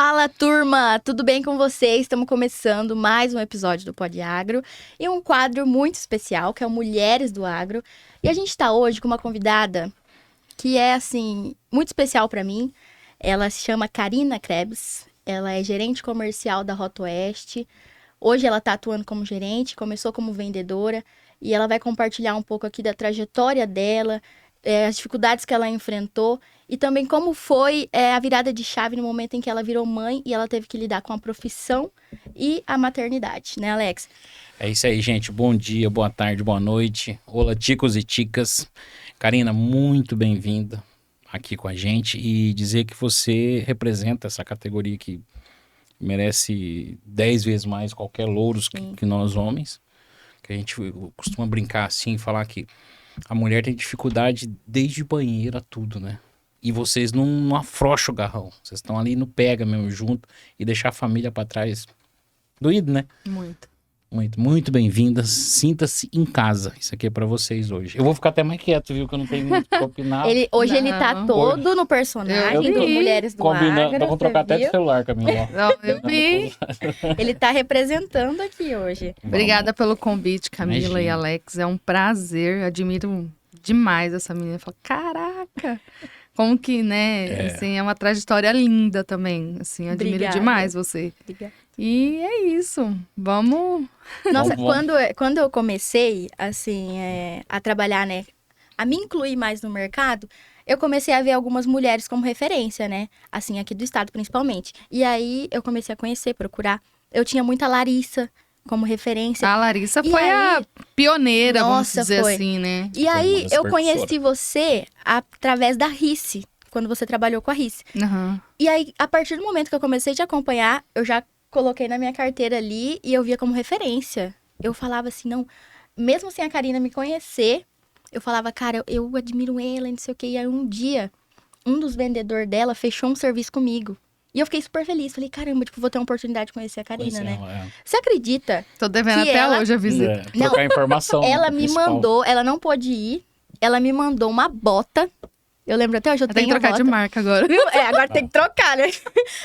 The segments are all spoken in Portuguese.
Fala, turma! Tudo bem com vocês? Estamos começando mais um episódio do Pod Agro e um quadro muito especial, que é o Mulheres do Agro. E a gente está hoje com uma convidada que é, assim, muito especial para mim. Ela se chama Karina Krebs, ela é gerente comercial da Rota Oeste. Hoje ela está atuando como gerente, começou como vendedora e ela vai compartilhar um pouco aqui da trajetória dela, as dificuldades que ela enfrentou e também como foi a virada de chave no momento em que ela virou mãe e ela teve que lidar com a profissão e a maternidade, né, Alex? É isso aí, gente. Bom dia, boa tarde, boa noite. Olá, ticos e ticas. Karina, muito bem-vinda aqui com a gente e dizer que você representa essa categoria que merece 10 vezes mais qualquer louros que nós homens. Que a gente costuma brincar assim, falar que a mulher tem dificuldade desde banheiro a tudo, né? E vocês não afrouxam o garrão. Vocês estão ali no pega mesmo junto e deixar a família pra trás. Doído, né? Muito. Muito bem-vindas. Sinta-se em casa. Isso aqui é pra vocês hoje. Eu vou ficar até mais quieto, viu? Que eu não tenho muito pra opinar. Hoje ele tá todo no personagem do Mulheres do Agro. Vamos trocar até de celular, Camila. Não, eu vi. Ele tá representando aqui hoje. Obrigada pelo convite, Camila Imagina. e Alex. É um prazer. Admiro demais essa menina. Eu falo, caraca! Como que, né? Assim, é uma trajetória linda também. Assim, admiro Obrigada. demais você. Obrigada. E é isso. Vamos. Nossa, Vamos. quando eu comecei, assim, a trabalhar, né, a me incluir mais no mercado, eu comecei a ver algumas mulheres como referência, né, assim, aqui do estado principalmente. E aí, eu comecei a conhecer, procurar. Eu tinha muita Larissa como referência. A Larissa E foi aí- a pioneira, vamos Nossa, dizer foi. assim, né? E aí, uma das eu precursoras. conheci você através da Rice, quando você trabalhou com a Rice. Aham. E aí, a partir do momento que eu comecei a te acompanhar, eu já coloquei na minha carteira ali e eu via como referência. Eu falava assim, não, mesmo sem a Karina me conhecer, eu falava, cara, eu admiro ela, não sei o quê. E aí, um dia, um dos vendedores dela fechou um serviço comigo. E eu fiquei super feliz. Falei, caramba, tipo, vou ter uma oportunidade de conhecer a Karina, né? Você acredita? Tô devendo Que até ela- hoje a visita. Trocar informação. Ela me principal. mandou, ela não pôde ir, ela me mandou uma bota. Eu lembro até hoje, eu Tem que tenho a trocar bota. de marca agora. Viu? Agora tem que trocar, né?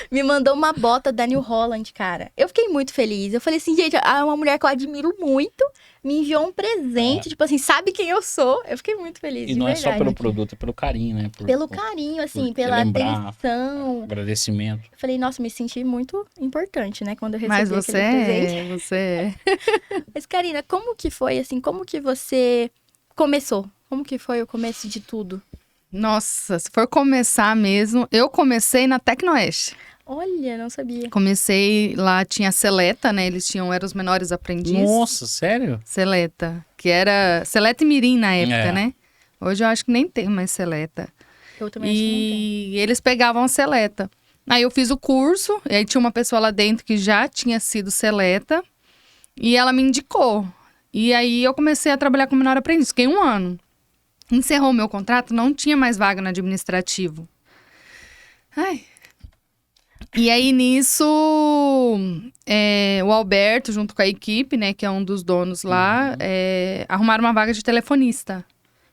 Me mandou uma bota da New Holland, cara. Eu fiquei muito feliz. Eu falei assim, gente, é uma mulher que eu admiro muito. Me enviou um presente, tipo assim, sabe quem eu sou? Eu fiquei muito feliz, E de não é verdade. só pelo produto, é pelo carinho, né? Pelo carinho, assim, por pela lembrar. atenção. Agradecimento. Eu falei, nossa, me senti muito importante, né? Quando eu recebi Mas você aquele presente. você é. Mas, Karina, como que foi, assim, como que você começou? Como que foi o começo de tudo? Nossa, se for começar mesmo, eu comecei na Tecnoeste. Olha, não sabia. Comecei lá, tinha a Seleta, né? Eram os menores aprendizes. Nossa, sério? Seleta, que era Seleta e Mirim na época, É. né? Hoje eu acho que nem tem mais Seleta. Eu também acho que não tem. E eles pegavam a Seleta. Aí eu fiz o curso, e aí tinha uma pessoa lá dentro que já tinha sido Seleta, e ela me indicou. E aí eu comecei a trabalhar como menor aprendiz, fiquei 1 ano. Encerrou o meu contrato, não tinha mais vaga no administrativo. Ai. E aí, nisso, o Alberto, junto com a equipe, né, que é um dos donos lá, arrumaram uma vaga de telefonista.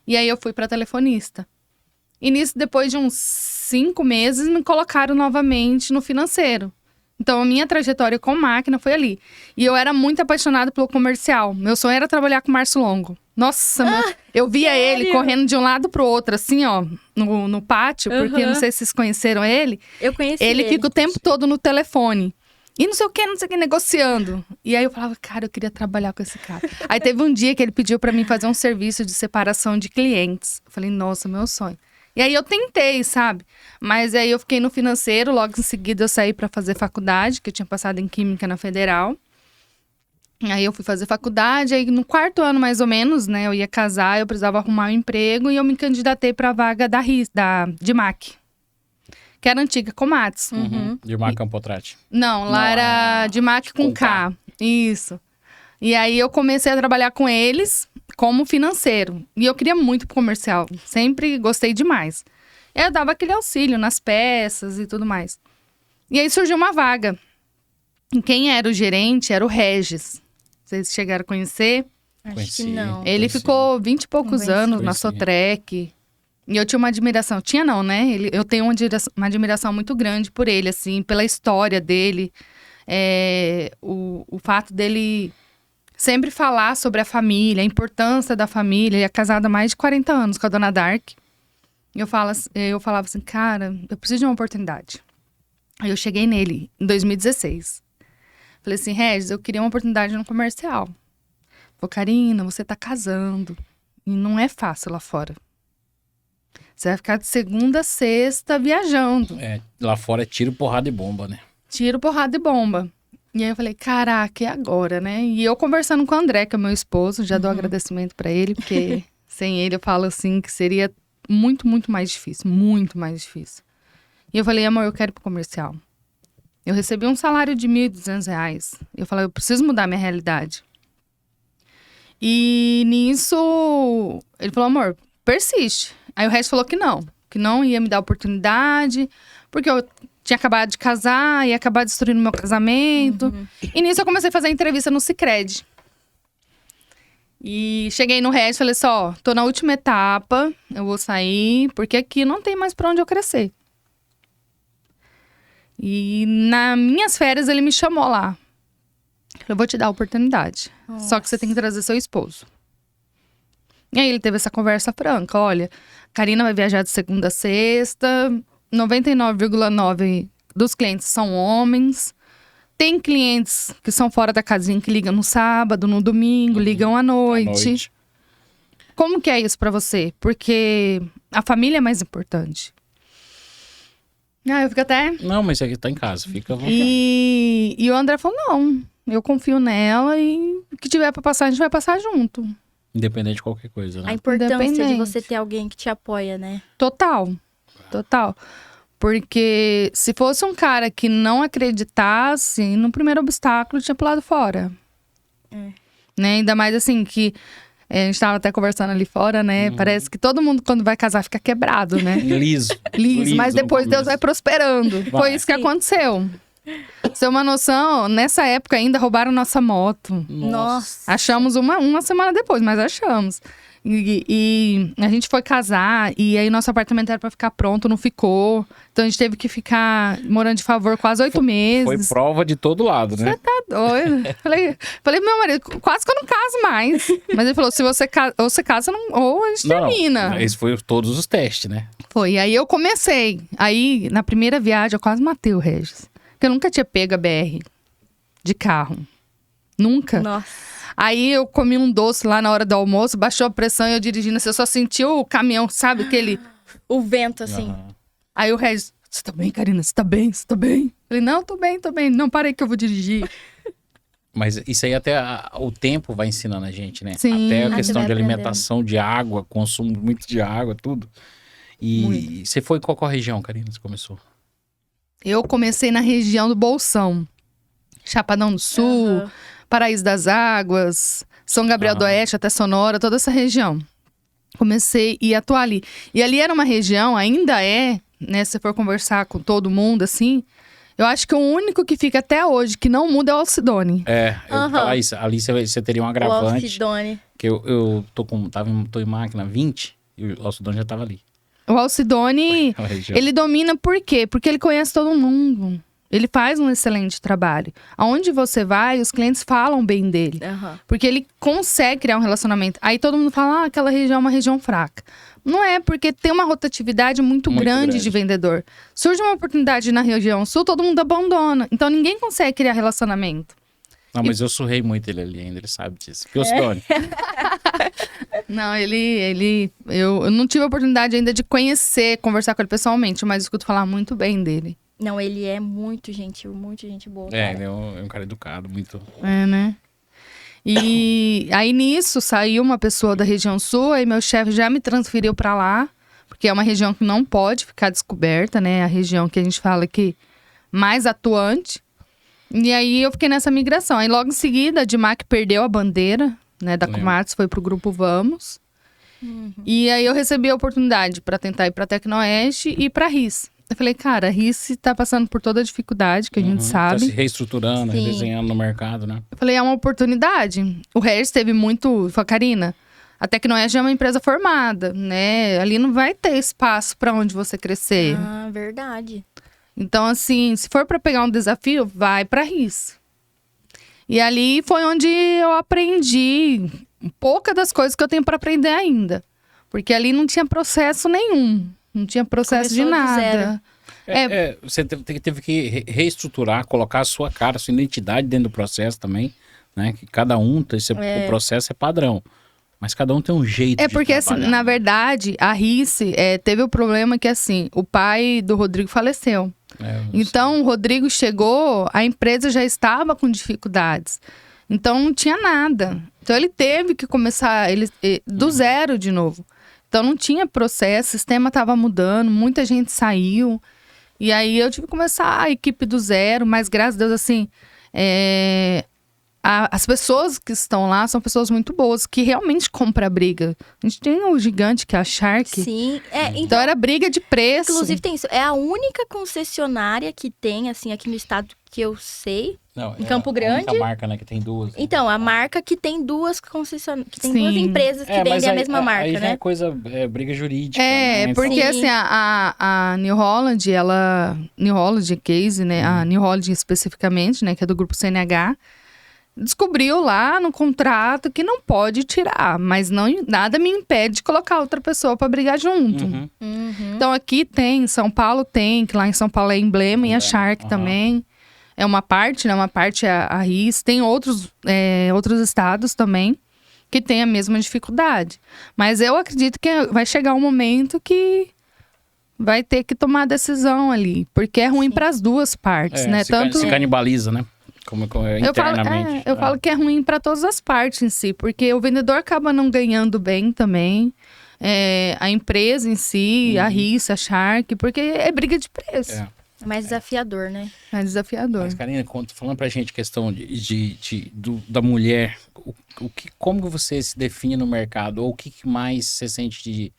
E aí, eu fui para telefonista. E nisso, depois de uns 5 meses, me colocaram novamente no financeiro. Então, a minha trajetória com máquina foi ali. E eu era muito apaixonada pelo comercial. Meu sonho era trabalhar com o Márcio Longo. Nossa, eu via sério? ele correndo de um lado pro outro, assim, ó, no pátio, porque não sei se vocês conheceram ele. Eu conheci Ele fica o tempo todo no telefone. E não sei o que, negociando. E aí eu falava, cara, eu queria trabalhar com esse cara. Aí teve um dia que ele pediu pra mim fazer um serviço de separação de clientes. Eu falei, nossa, meu sonho. E aí eu tentei, sabe? Mas aí eu fiquei no financeiro, logo em seguida eu saí pra fazer faculdade, que eu tinha passado em Química na Federal. Aí eu fui fazer faculdade, aí no 4º ano mais ou menos, né, eu ia casar, eu precisava arrumar um emprego e eu me candidatei pra vaga de MAC, que era a antiga Komatsu. Uhum. De Mar Campotrate. Não, lá Não, era de MAC com com K. Isso. E aí eu comecei a trabalhar com eles como financeiro. E eu queria muito pro comercial. Sempre gostei demais. E aí eu dava aquele auxílio nas peças e tudo mais. E aí surgiu uma vaga. E quem era o gerente era o Regis. Vocês chegaram a conhecer? Acho Conheci. que não. Ele Conheci. ficou 20 e poucos Conheci. anos na Conheci. Sotrec. E eu tinha uma admiração. Tinha não, né? Eu tenho uma admiração muito grande por ele, assim, pela história dele. O fato dele sempre falar sobre a família, a importância da família. Ele é casado há mais de 40 anos com a Dona Dark. E eu falava assim, cara, eu preciso de uma oportunidade. Aí eu cheguei nele em 2016. Falei assim, Regis, eu queria uma oportunidade no comercial. Falei, Karina, você tá casando. E não é fácil lá fora. Você vai ficar de segunda a sexta viajando. Lá fora é tiro, porrada e bomba, né? Tiro, porrada e bomba. E aí eu falei, caraca, e agora, né? E eu conversando com o André, que é meu esposo, já dou agradecimento pra ele, porque sem ele eu falo assim que seria muito, muito mais difícil. Muito mais difícil. E eu falei, amor, eu quero ir pro comercial. Eu recebi um salário de R$1.200. Eu falei, eu preciso mudar minha realidade. E nisso, ele falou, amor, persiste. Aí o resto falou que não ia me dar oportunidade, porque eu tinha acabado de casar, ia acabar destruindo meu casamento. E nisso eu comecei a fazer entrevista no Sicredi. E cheguei no resto e falei só, tô na última etapa, eu vou sair, porque aqui não tem mais pra onde eu crescer. E nas minhas férias ele me chamou lá. Eu vou te dar a oportunidade. Nossa. Só que você tem que trazer seu esposo. E aí ele teve essa conversa franca. Olha, Karina vai viajar de segunda a sexta. 99,9% dos clientes são homens. Tem clientes que são fora da casinha que ligam no sábado, no domingo, ligam à noite. Como que é isso pra você? Porque a família é mais importante. Eu fico até... Não, mas aqui tá em casa, fica à vontade. E o André falou, não, eu confio nela e o que tiver pra passar, a gente vai passar junto. Independente de qualquer coisa, A né? importância de Independente. você ter alguém que te apoia, né? Total. Porque se fosse um cara que não acreditasse, no primeiro obstáculo tinha pulado fora. Né? Ainda mais assim, que a gente tava até conversando ali fora, né? Parece que todo mundo, quando vai casar, fica quebrado, né? Liso. Liso, mas depois no Deus começo. vai prosperando. Vai. Foi isso que aconteceu. Pra você ter uma noção, nessa época ainda roubaram nossa moto. Nossa. Achamos uma semana depois, mas achamos. E a gente foi casar, e aí nosso apartamento era pra ficar pronto, não ficou. Então a gente teve que ficar morando de favor quase 8 meses. Foi prova de todo lado, né? Doido. Falei, meu marido, quase que eu não caso mais. Mas ele falou, se você casa, ou você casa ou a gente termina. Esse foi todos os testes, né? Foi, aí eu comecei. Aí, na primeira viagem, eu quase matei o Regis. Porque eu nunca tinha pego a BR de carro. Nunca. Nossa. Aí eu comi um doce lá na hora do almoço, baixou a pressão e eu dirigindo assim, eu só senti o caminhão, sabe? Aquele... O vento, assim. Aham. Aí o Regis, você tá bem, Karina? Você tá bem? Você tá bem? Falei, não, tô bem, tô bem. Não, parei que eu vou dirigir. Mas isso aí até o tempo vai ensinando a gente, né? Sim. Até a Você questão vai de aprendendo. alimentação, de água, consumo muito de água, tudo. E você foi em qual região, Karina, você começou? Eu comecei na região do Bolsão. Chapadão do Sul, Aham. Paraíso das Águas, São Gabriel do Oeste, até Sonora, toda essa região. Comecei a atuar ali. E ali era uma região, ainda é, né? Se você for conversar com todo mundo, assim, eu acho que o único que fica até hoje, que não muda, é o Alcidone. Eu ia falar isso. Ali você teria um O agravante. Alcidone. Que eu tô em máquina 20 e o Alcidone já tava ali. O Alcidone, Aquela região. ele domina por quê? Porque ele conhece todo mundo. Ele faz um excelente trabalho. Aonde você vai, os clientes falam bem dele. Aham. Porque ele consegue criar um relacionamento. Aí todo mundo fala, aquela região é uma região fraca. Não é, porque tem uma rotatividade muito grande de vendedor. Surge uma oportunidade na região sul, todo mundo abandona. Então ninguém consegue criar relacionamento. Não, mas eu surrei muito ele ali ainda, ele sabe disso. Porque o Alcidone, Não, eu não tive a oportunidade ainda de conhecer, conversar com ele pessoalmente, mas escuto falar muito bem dele. Não, ele é muito gentil, muito gente boa. cara. ele é um cara educado, muito... É, né? E aí nisso saiu uma pessoa da região sul, aí meu chefe já me transferiu pra lá, porque é uma região que não pode ficar descoberta, né? A região que a gente fala que mais atuante. E aí eu fiquei nessa migração. Aí logo em seguida a Dimac perdeu a bandeira, né, da Lembro. Comates, foi pro Grupo Vamos. E aí eu recebi a oportunidade pra tentar ir pra Tecnoeste e pra RIS. Eu falei, cara, a RIS tá passando por toda a dificuldade que a gente Tá se sabe. reestruturando, Sim. redesenhando no mercado, né? Eu falei, é uma oportunidade. O Regis teve muito... Falei, Karina, A Tecnoeste é uma empresa formada, né? Ali não vai ter espaço para onde você crescer. Ah, verdade. Então, assim, se for para pegar um desafio, vai para RIS. E ali foi onde eu aprendi pouca das coisas que eu tenho para aprender ainda. Porque ali não tinha processo nenhum. Não tinha processo Começou de do nada. zero. Você teve que reestruturar, colocar a sua cara, a sua identidade dentro do processo também, né? Que cada um, o processo é padrão. Mas cada um tem um jeito de Porque, assim, trabalhar, na né? verdade, a RIS teve o problema que, assim, o pai do Rodrigo faleceu. Então, o Rodrigo chegou, a empresa já estava com dificuldades. Então, não tinha nada. Então, ele teve que começar do zero de novo. Então, não tinha processo, o sistema estava mudando, muita gente saiu. E aí, eu tive que começar a equipe do zero, mas, graças a Deus, assim... as pessoas que estão lá são pessoas muito boas, que realmente compram a briga. A gente tem o gigante, que é a Shark. Sim. Então, era briga de preço. Inclusive tem isso. É a única concessionária que tem, assim, aqui no estado que eu sei. Não, Em Campo A Grande? única marca, né, que tem duas. Então, a marca que tem duas concessionárias, que tem Sim. duas empresas que vendem a mesma marca, aí já né? é coisa, briga jurídica, né? Porque Sim. assim, a New Holland, New Holland Case, né? A New Holland especificamente, né? Que é do grupo CNH, descobriu lá no contrato que não pode tirar, mas nada me impede de colocar outra pessoa para brigar junto. Uhum. Então aqui tem, em São Paulo tem, que lá em São Paulo é Emblema e a Shark também. É uma parte, né? Uma parte é a RIS. Tem outros estados também que tem a mesma dificuldade. Mas eu acredito que vai chegar um momento que vai ter que tomar a decisão ali. Porque é ruim para as duas partes, né? Se canibaliza, né? Como internamente. Eu falo que é ruim para todas as partes em si. Porque o vendedor acaba não ganhando bem também. A empresa em si, a RIS, a Shark. Porque é briga de preço. É mais desafiador, né? É desafiador. Mas, Karina, falando pra gente questão da mulher, como que você se define no mercado? Ou o que mais você sente de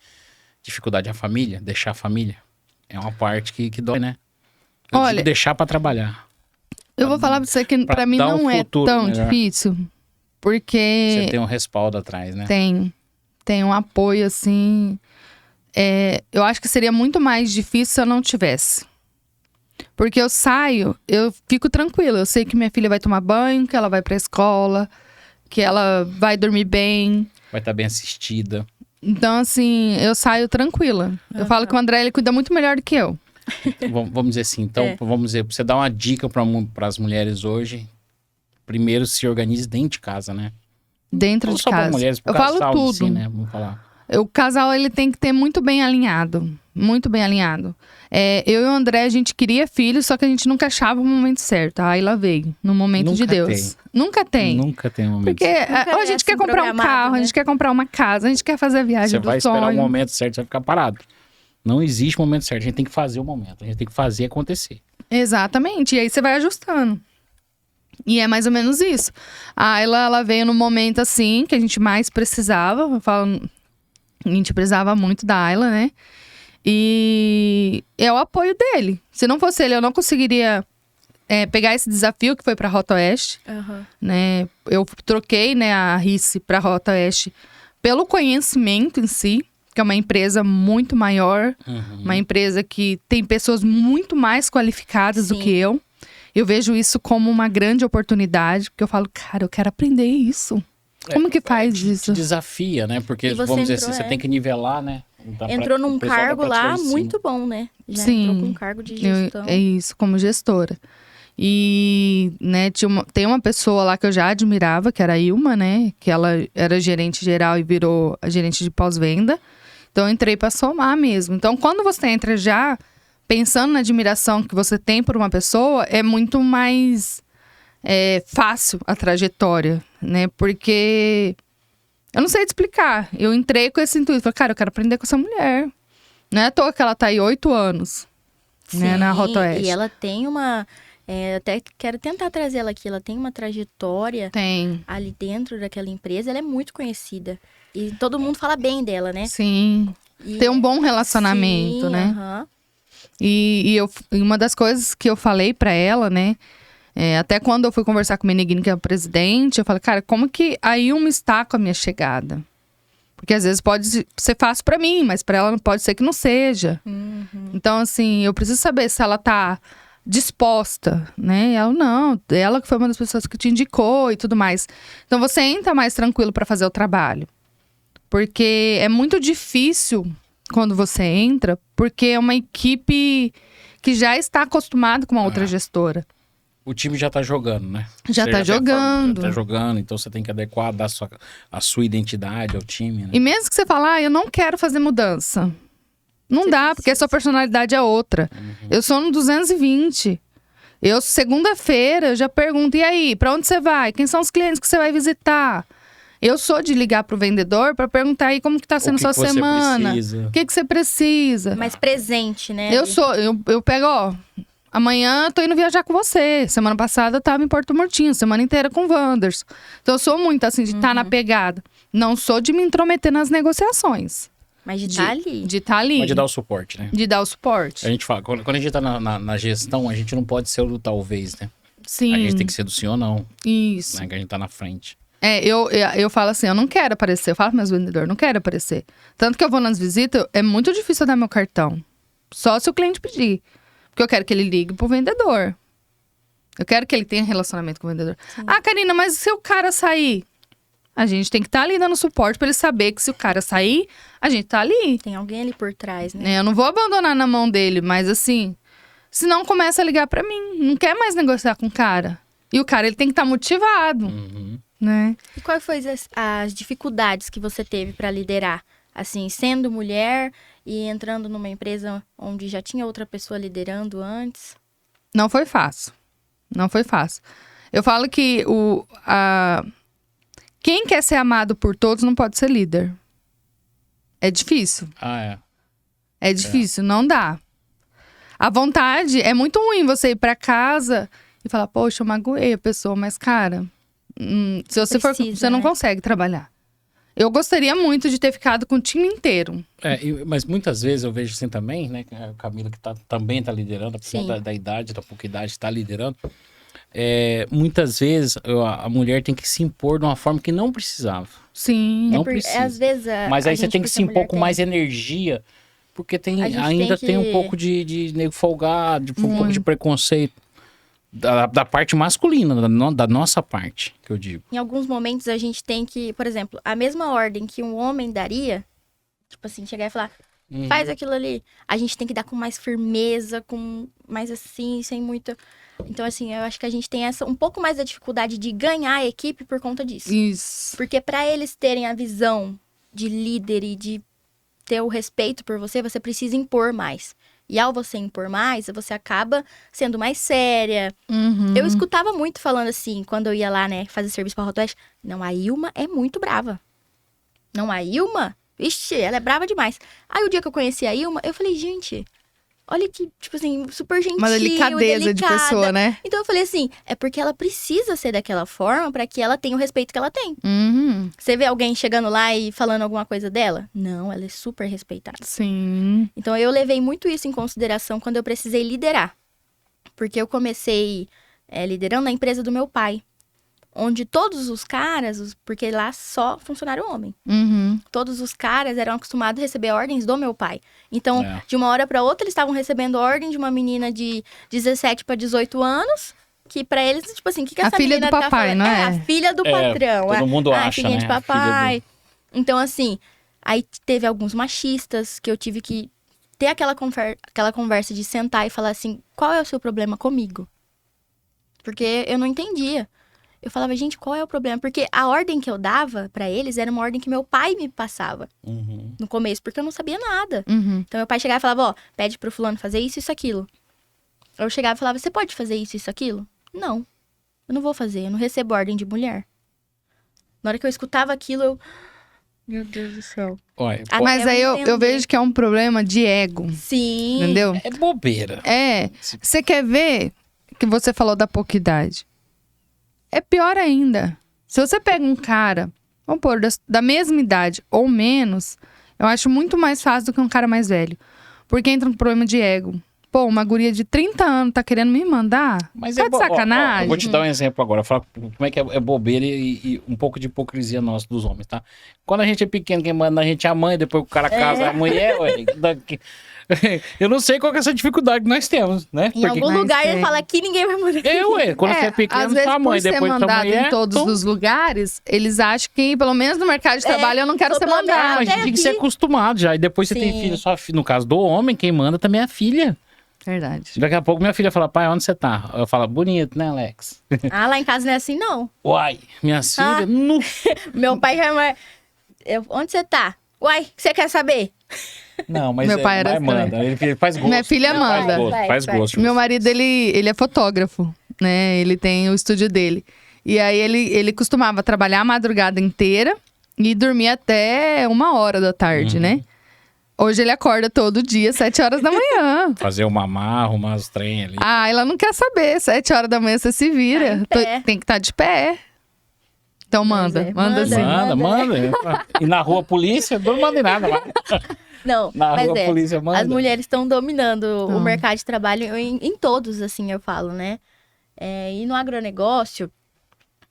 dificuldade? A família? Deixar a família? É uma parte que dói, né? Eu digo deixar pra trabalhar. Eu vou falar pra você que pra mim não é tão melhor. difícil. Porque... Você tem um respaldo atrás, né? Tem um apoio, assim... eu acho que seria muito mais difícil se eu não tivesse. Porque eu saio, eu fico tranquila. Eu sei que minha filha vai tomar banho, que ela vai pra escola, que ela vai dormir bem. Vai estar bem assistida. Então, assim, eu saio tranquila. Eu falo que o André, ele cuida muito melhor do que eu. Vamos dizer assim, então, vamos dizer, pra você dar uma dica para as mulheres hoje, primeiro se organize dentro de casa, né? Dentro Não de só casa. para mulheres, pro Eu casal falo tudo. em si, né? Vamos falar. O casal, ele tem que ter muito bem alinhado. Muito bem alinhado. Eu e o André, a gente queria filhos, só que a gente nunca achava o momento certo. Aí lá veio, no momento Nunca de Deus. Nunca tem. Nunca tem um momento. Porque ou a gente quer comprar um carro, né? a gente quer comprar uma casa, a gente quer fazer a viagem Você do vai esperar o sonho. momento certo, você vai ficar parado. Não existe momento certo, a gente tem que fazer o momento, a gente tem que fazer acontecer. Exatamente, e aí você vai ajustando. E é mais ou menos isso. A Ayla, ela veio no momento assim, que a gente mais precisava. Eu falo, a gente precisava muito da Ayla, né? E é o apoio dele. Se não fosse ele, eu não conseguiria pegar esse desafio que foi pra Rota Oeste. Né? Eu troquei, né, a RIS pra Rota Oeste pelo conhecimento em si, que é uma empresa muito maior, uma empresa que tem pessoas muito mais qualificadas do que eu. Eu vejo isso como uma grande oportunidade, porque eu falo, cara, eu quero aprender isso. Como que faz isso? Te desafia, né? Porque, vamos dizer assim, você tem que nivelar, né? Entrou num cargo lá muito bom, né? Já entrou com um cargo de gestão. É isso, como gestora. E, né, tem uma pessoa lá que eu já admirava, que era a Ilma, né? Que ela era gerente geral e virou a gerente de pós-venda. Então, eu entrei para somar mesmo. Então, quando você entra já pensando na admiração que você tem por uma pessoa, é muito mais fácil a trajetória, né? Porque eu não sei te explicar. Eu entrei com esse intuito. Falei, cara, eu quero aprender com essa mulher. Não é à toa que ela tá aí 8 anos, né, na Rota Oeste. E ela tem uma... até quero tentar trazer ela aqui. Ela tem uma trajetória ali dentro daquela empresa. Ela é muito conhecida. E todo mundo fala bem dela, né? Sim. Tem um bom relacionamento, né? E uma das coisas que eu falei pra ela, né? Até quando eu fui conversar com o Meneghini, que é o presidente, eu falei, cara, como que a Ilma está com a minha chegada? Porque às vezes pode ser fácil pra mim, mas pra ela pode ser que não seja. Então, assim, eu preciso saber se ela tá disposta, né? E ela, não, ela que foi uma das pessoas que te indicou e tudo mais. Então, você entra mais tranquilo pra fazer o trabalho. Porque é muito difícil quando você entra, porque é uma equipe que já está acostumada com uma outra gestora. O time já tá jogando, né? Já Você tá jogando. Já tá jogando, então você tem que adequar, dar a sua identidade ao time, né? E mesmo que você fale, eu não quero fazer mudança. Não dá, porque a sua personalidade é outra. Eu sou no 220. Segunda-feira, eu já pergunto, e aí, pra onde você vai? Quem são os clientes que você vai visitar? Eu sou de ligar pro vendedor pra perguntar aí como que tá sendo sua semana. O que você precisa? Mais presente, né? Eu pego, ó, amanhã eu tô indo viajar com você. Semana passada eu tava em Porto Murtinho, semana inteira com o Wanders. Então eu sou muito assim, de estar na pegada. Não sou de me intrometer nas negociações. Mas de estar ali. De estar ali. Mas de dar o suporte, né? De dar o suporte. A gente fala, quando a gente tá na gestão, a gente não pode ser o do talvez, né? Sim. A gente tem que ser do sim ou não, Isso. né? Que a gente tá na frente. Eu falo assim, eu não quero aparecer. Eu falo para meus vendedores, não quero aparecer. Tanto que eu vou nas visitas, é muito difícil eu dar meu cartão. Só se o cliente pedir. Porque eu quero que ele ligue pro vendedor. Eu quero que ele tenha relacionamento com o vendedor. Sim. Ah, Karina, mas se o cara sair? A gente tem que estar ali dando suporte para ele saber que se o cara sair, a gente tá ali. Tem alguém ali por trás, né? Eu não vou abandonar na mão dele, mas assim, se não começa a ligar para mim, não quer mais negociar com o cara. E o cara, ele tem que estar motivado. Né? E quais foram as dificuldades que você teve para liderar? Assim, sendo mulher e entrando numa empresa onde já tinha outra pessoa liderando antes? Não foi fácil. Não foi fácil. Eu falo que quem quer ser amado por todos não pode ser líder. É difícil. É difícil, não dá. A vontade é muito ruim você ir para casa e falar, poxa, eu magoei a pessoa, mas cara... se você você não consegue trabalhar. Eu gostaria muito de ter ficado com o time inteiro. Mas muitas vezes eu vejo assim também, né? A Camila que também tá liderando, apesar da idade, da pouca idade, tá liderando. Muitas vezes a mulher tem que se impor de uma forma que não precisava. Sim. Não precisa. Às vezes mas aí você tem que se impor com mais energia, porque ainda tem um pouco de nego folgado, um pouco de preconceito. Da parte masculina, da nossa parte, que eu digo. Em alguns momentos a gente tem que, por exemplo, a mesma ordem que um homem daria, tipo assim, chegar e falar, faz aquilo ali. A gente tem que dar com mais firmeza, com mais assim, sem muito... Então, assim, eu acho que a gente tem um pouco mais da dificuldade de ganhar a equipe por conta disso. Isso. Porque para eles terem a visão de líder e de ter o respeito por você, você precisa impor mais. E ao você impor mais, você acaba sendo mais séria. Eu escutava muito falando assim, quando eu ia lá, né, fazer serviço pra Rotoeste. Não, a Ilma é muito brava. Não, a Ilma, ixi, ela é brava demais. Aí o dia que eu conheci a Ilma, eu falei, gente, olha que, tipo assim, super gentil, uma delicadeza de pessoa, né? Então eu falei assim, é porque ela precisa ser daquela forma pra que ela tenha o respeito que ela tem. Você vê alguém chegando lá e falando alguma coisa dela? Não, ela é super respeitada. Sim. Então eu levei muito isso em consideração quando eu precisei liderar. Porque eu comecei liderando a empresa do meu pai. Onde todos os caras, porque lá só funcionário homem. Todos os caras eram acostumados a receber ordens do meu pai. Então, de uma hora para outra, eles estavam recebendo ordem de uma menina de 17 para 18 anos. Que pra eles, tipo assim, o que essa menina tá falando? A filha do papai, não é? A filha do patrão. Todo mundo acha, filhinha de papai. Do... Então, assim, aí teve alguns machistas que eu tive que ter aquela conversa de sentar e falar assim, qual é o seu problema comigo? Porque eu não entendia. Eu falava, gente, qual é o problema? Porque a ordem que eu dava pra eles era uma ordem que meu pai me passava no começo, porque eu não sabia nada. Então, meu pai chegava e falava, ó, pede pro fulano fazer isso, isso, aquilo. Eu chegava e falava, você pode fazer isso, isso, aquilo? Não, eu não vou fazer, eu não recebo ordem de mulher. Na hora que eu escutava aquilo, eu... Meu Deus do céu. Mas aí eu vejo que é um problema de ego. Sim. Entendeu? É bobeira. Você quer ver que você falou da pouca idade? É pior ainda. Se você pega um cara, vamos pôr, da mesma idade ou menos, eu acho muito mais fácil do que um cara mais velho. Porque entra um problema de ego. pô, uma guria de 30 anos tá querendo me mandar? Mas Tá de sacanagem? eu vou te dar um exemplo agora. Falar como é que é bobeira e um pouco de hipocrisia nossa dos homens, tá? Quando a gente é pequeno, quem manda a gente é a mãe, depois o cara casa a mulher, ué. Eu não sei qual que é essa dificuldade que nós temos, né? Em algum Mas lugar ele tem. fala que ninguém vai mandar. Ué, quando você é pequeno, às vezes, sua mãe, por ser depois sua mandado mulher. em todos os lugares, eles acham que, pelo menos no mercado de trabalho, eu não quero sou ser pelo menos mandado. Mas a gente tem que ser acostumado já. E depois você tem Sim. filho, no caso do homem, quem manda também é a filha. Verdade. Daqui a pouco minha filha fala, pai, onde você tá? Eu falo, bonito, né, Alex? Ah, lá em casa não é assim, não. Uai, minha filha, no... Meu pai já é... Onde você tá? Uai, o que você quer saber? Não, mas Meu pai era manda. Ele faz gosto. Minha filha Faz manda. gosto, faz Vai. gosto. Meu marido, ele é fotógrafo, né? Ele tem o estúdio dele. E aí, ele costumava trabalhar a madrugada inteira e dormir até 1h da tarde, né? Hoje ele acorda todo dia, 7 horas da manhã. Fazer uma marra, arrumar os trem ali. Ah, ela não quer saber. 7 horas da manhã você se vira. Tá em pé. Tem que estar de pé. Então manda, é, manda sim. Manda. E na rua, a polícia, não manda em nada lá. Não, Na mas rua, a polícia manda. as mulheres estão dominando o Então. mercado de trabalho em todos, assim, eu falo, né? E no agronegócio,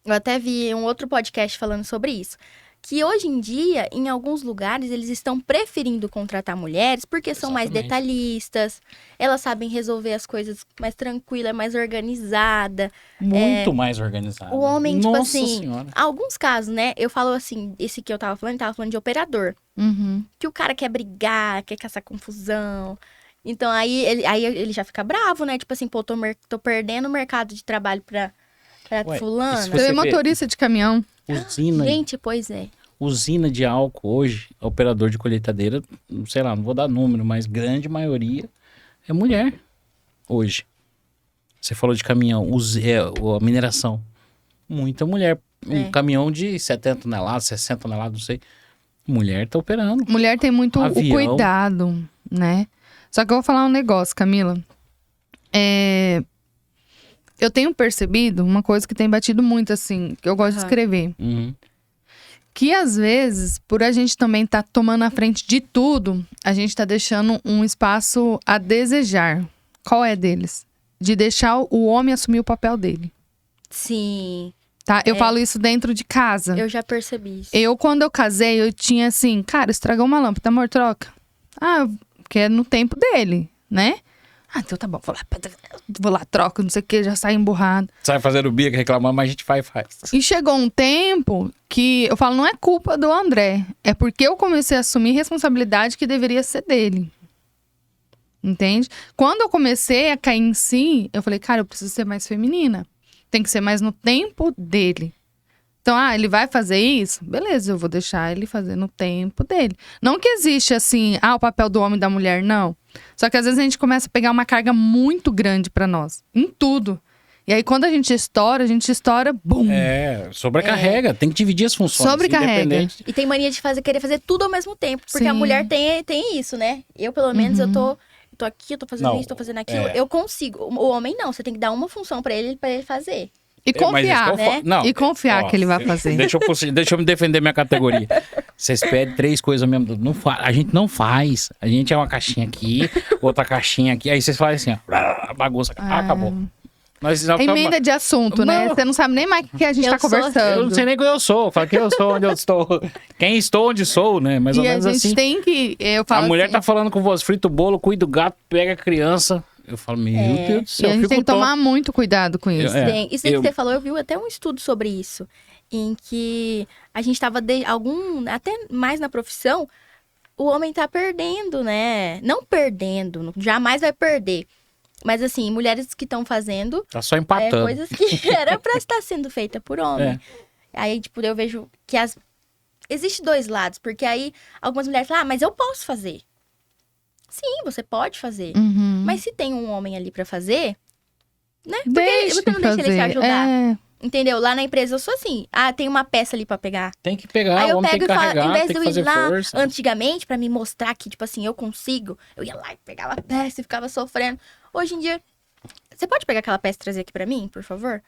eu até vi um outro podcast falando sobre isso. Que hoje em dia, em alguns lugares, eles estão preferindo contratar mulheres porque são mais Exatamente. detalhistas, elas sabem resolver as coisas mais tranquila, mais organizada. Muito mais organizado. O homem, tipo Nossa assim, Senhora. alguns casos, né? Eu falo assim, esse que eu tava falando de operador. Uhum. Que o cara quer brigar, quer caçar confusão. Então, aí ele já fica bravo, né? Tipo assim, pô, tô perdendo o mercado de trabalho pra Ué, fulano. e se Você Você vê vê- motorista de caminhão. Gente, pois é. Usina de álcool hoje, operador de colheitadeira, sei lá, não vou dar número, mas grande maioria é mulher hoje. Você falou de caminhão, a mineração. Muita mulher. Um caminhão de 70 toneladas, 60 toneladas, não sei. Mulher tá operando. Mulher tem muito Avião. o cuidado, né? Só que eu vou falar um negócio, Camila. Eu tenho percebido uma coisa que tem batido muito, assim, que eu gosto de Aham. escrever. Uhum. Que às vezes, por a gente também estar tomando a frente de tudo, a gente tá deixando um espaço a desejar. Qual é deles? De deixar o homem assumir o papel dele, Sim, tá? Eu falo isso dentro de casa. eu já percebi isso. Quando eu casei, eu tinha assim, cara, estragou uma lâmpada, amor, troca. Ah, porque é no tempo dele, né? Ah, então tá bom, vou lá, troco, não sei o que, já sai emburrado. Sai fazendo bico, reclamando, mas a gente faz. E chegou um tempo que eu falo, não é culpa do André, é porque eu comecei a assumir responsabilidade que deveria ser dele. Entende? Quando eu comecei a cair em si, eu falei, cara, eu preciso ser mais feminina. Tem que ser mais no tempo dele. Então, ele vai fazer isso? Beleza, eu vou deixar ele fazer no tempo dele. Não que existe assim, o papel do homem e da mulher, não. Só que às vezes a gente começa a pegar uma carga muito grande pra nós, em tudo. E aí quando a gente estoura, bum! Sobrecarrega. Tem que dividir as funções. Sobrecarrega. Independente. E tem mania de querer fazer tudo ao mesmo tempo. Porque a Sim. mulher tem isso, né? Eu, pelo menos, eu tô aqui, eu tô fazendo Não, isso, tô fazendo aquilo. Eu consigo. O homem não, você tem que dar uma função pra ele fazer. E confiar, né? Não, E confiar que ele vai fazer. Deixa eu me defender minha categoria. Vocês pedem 3 coisas ao mesmo tempo. A gente não faz. A gente é uma caixinha aqui, outra caixinha aqui. Aí vocês fazem assim, ó, bagunça. Acabou. Nós É emenda de assunto, né? Não. Você não sabe nem mais o que a gente Eu tá sou- conversando. Eu não sei nem quem eu sou. Fala quem eu sou, onde eu estou. Quem estou, onde sou, né? Mais ou E a menos gente assim. tem que... Eu falo A mulher assim, tá falando com você, frita o bolo, cuida do gato, pega a criança. Eu falo, meu Deus do E céu, a eu gente fico tem que tomar muito cuidado com isso. Isso aí que você falou, eu vi até um estudo sobre isso. Em que a gente tava, até mais na profissão, o homem tá perdendo, né? Não perdendo, jamais vai perder. Mas assim, mulheres que estão fazendo Tá só empatando. coisas que era pra estar sendo feita por homem. Aí, tipo, eu vejo que existe 2 lados, porque aí algumas mulheres falam, mas eu posso fazer. Sim, você pode fazer. Uhum. Mas se tem um homem ali pra fazer, né? Porque Deixa você não deixa ele te fazer. ajudar. Entendeu? Lá na empresa eu sou assim. Tem uma peça ali pra pegar. Tem que pegar, Aí o eu homem tem pego que e falo, carregar, em vez tem de que eu ir fazer lá força. antigamente pra me mostrar que, tipo assim, eu consigo, eu ia lá e pegava a peça e ficava sofrendo. Hoje em dia, você pode pegar aquela peça e trazer aqui pra mim, por favor?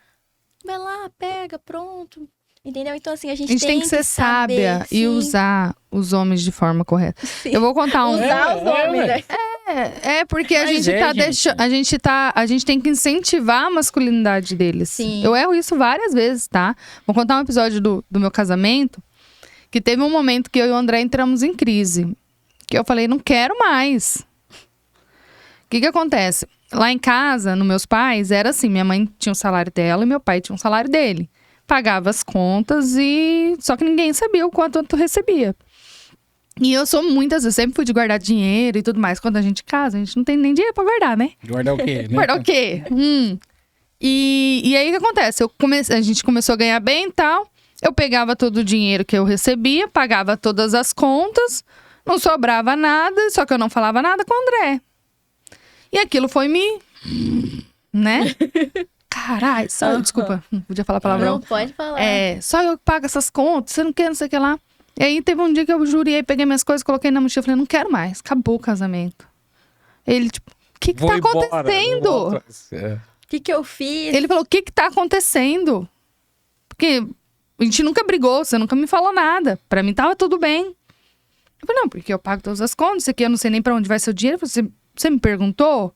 Vai lá, pega, pronto. Entendeu? Então, assim, a A gente gente tem que ser saber, sábia e sim. usar os homens de forma correta. Sim. Eu vou contar um... Usar os homens, ué. né? Porque a Mas gente tá gente. deixando. A gente tem que incentivar a masculinidade deles. Sim. Eu erro isso várias vezes, tá? Vou contar um episódio do meu casamento, que teve um momento que eu e o André entramos em crise. Que eu falei, não quero mais. O que acontece? Lá em casa, nos meus pais, era assim: minha mãe tinha o salário dela e meu pai tinha o salário dele. Pagava as contas e. Só que ninguém sabia o quanto tu recebia. E eu sou muitas vezes, sempre fui de guardar dinheiro e tudo mais. Quando a gente casa, a gente não tem nem dinheiro pra guardar, né? Guardar o quê? Né? Guardar o quê? E aí o que acontece? A gente começou a ganhar bem e tal. Eu pegava todo o dinheiro que eu recebia, pagava todas as contas, não sobrava nada, só que eu não falava nada com o André. E aquilo foi me. Né? Caralho, só. Desculpa, não podia falar palavrão. Não, pode falar. Só eu que pago essas contas, você não quer, não sei o que lá. E aí teve um dia que eu jurei, peguei minhas coisas, coloquei na mochila, falei, não quero mais, acabou o casamento. Ele, tipo, o que Vou tá embora, acontecendo? não volto. É. O que eu fiz? Ele falou, o que tá acontecendo? Porque a gente nunca brigou, você nunca me falou nada. Pra mim tava tudo bem. Eu falei, não, porque eu pago todas as contas, isso aqui eu não sei nem pra onde vai seu dinheiro. Você me perguntou?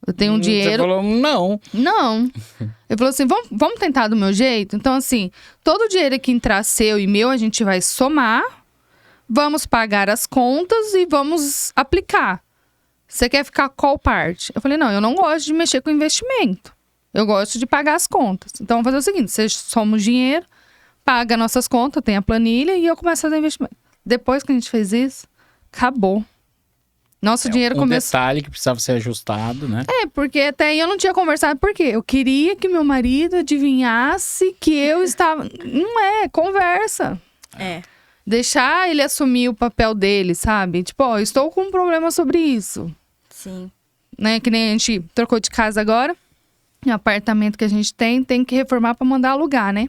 Eu tenho um dinheiro. Você falou, não. Não. Ele falou assim, vamos tentar do meu jeito? Então, assim, todo o dinheiro que entrar seu e meu, a gente vai somar, vamos pagar as contas e vamos aplicar. Você quer ficar qual parte? Eu falei, não, eu não gosto de mexer com investimento. Eu gosto de pagar as contas. Então, vamos fazer o seguinte, você soma o dinheiro, paga nossas contas, tem a planilha e eu começo a fazer investimento. Depois que a gente fez isso, acabou. Nosso dinheiro começou... detalhe que precisava ser ajustado, né? Porque até aí eu não tinha conversado. Por quê? Eu queria que meu marido adivinhasse que eu estava... Não é, conversa. Deixar ele assumir o papel dele, sabe? Tipo, ó, estou com um problema sobre isso. Sim. Né? Que nem a gente trocou de casa agora. O apartamento que a gente tem que reformar pra mandar alugar, né?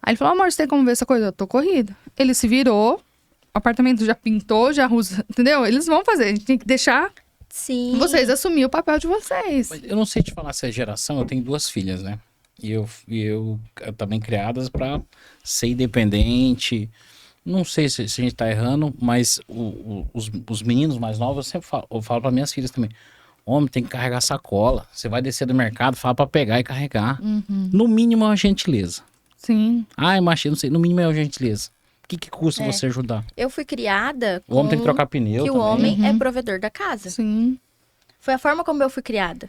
Aí ele falou, amor, você tem como ver essa coisa? Eu tô corrida. Ele se virou. O apartamento já pintou, já usa, entendeu? Eles vão fazer, a gente tem que deixar vocês assumir o papel de vocês. Eu não sei te falar se é geração, eu tenho 2 filhas, né? E eu também criadas pra ser independente. Não sei se a gente tá errando, mas os meninos mais novos, eu falo pra minhas filhas também. Homem, tem que carregar sacola. Você vai descer do mercado, fala pra pegar e carregar. No mínimo é uma gentileza. Sim. Ai, machinho, não sei. No mínimo é uma gentileza. O que custa você ajudar? Eu fui criada O homem tem que trocar pneu que também. o homem é provedor da casa. Sim. Foi a forma como eu fui criada.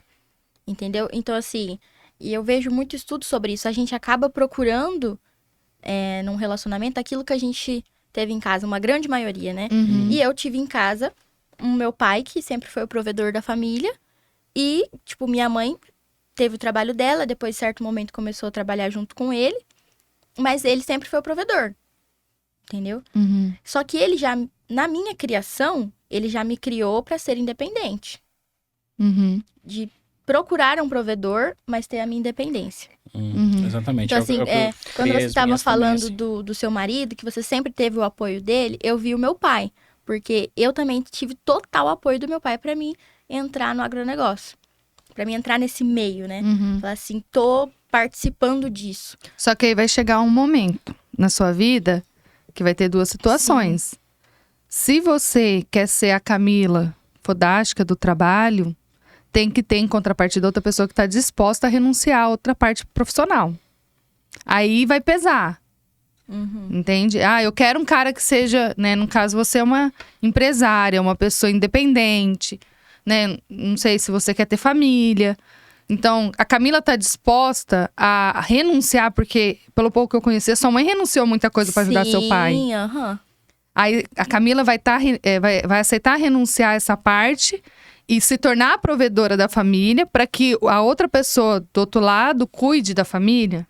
Entendeu? Então, assim, e eu vejo muito estudo sobre isso. A gente acaba procurando, num relacionamento, aquilo que a gente teve em casa, uma grande maioria, né? E eu tive em casa o meu pai, que sempre foi o provedor da família. E, tipo, minha mãe teve o trabalho dela, depois, em certo momento, começou a trabalhar junto com ele. Mas ele sempre foi o provedor. Entendeu? Só que ele já, na minha criação, ele já me criou pra ser independente. De procurar um provedor, mas ter a minha independência. Exatamente. Então, assim, quando você estava falando assim. do seu marido, que você sempre teve o apoio dele, eu vi o meu pai. Porque eu também tive total apoio do meu pai pra mim entrar no agronegócio. Pra mim entrar nesse meio, né? Falar assim, tô participando disso. Só que aí vai chegar um momento na sua vida que vai ter 2 situações. Se você quer ser a Camila fodástica do trabalho, tem que ter em contrapartida outra pessoa que está disposta a renunciar a outra parte profissional. Aí vai pesar. Entende? Eu quero um cara que seja, né? No caso, você é uma empresária, uma pessoa independente, né? Não sei se você quer ter família. Então, a Camila está disposta a renunciar, porque, pelo pouco que eu conheci, sua mãe renunciou muita coisa para ajudar seu pai. Sim, Aí a Camila vai aceitar renunciar essa parte e se tornar a provedora da família para que a outra pessoa do outro lado cuide da família.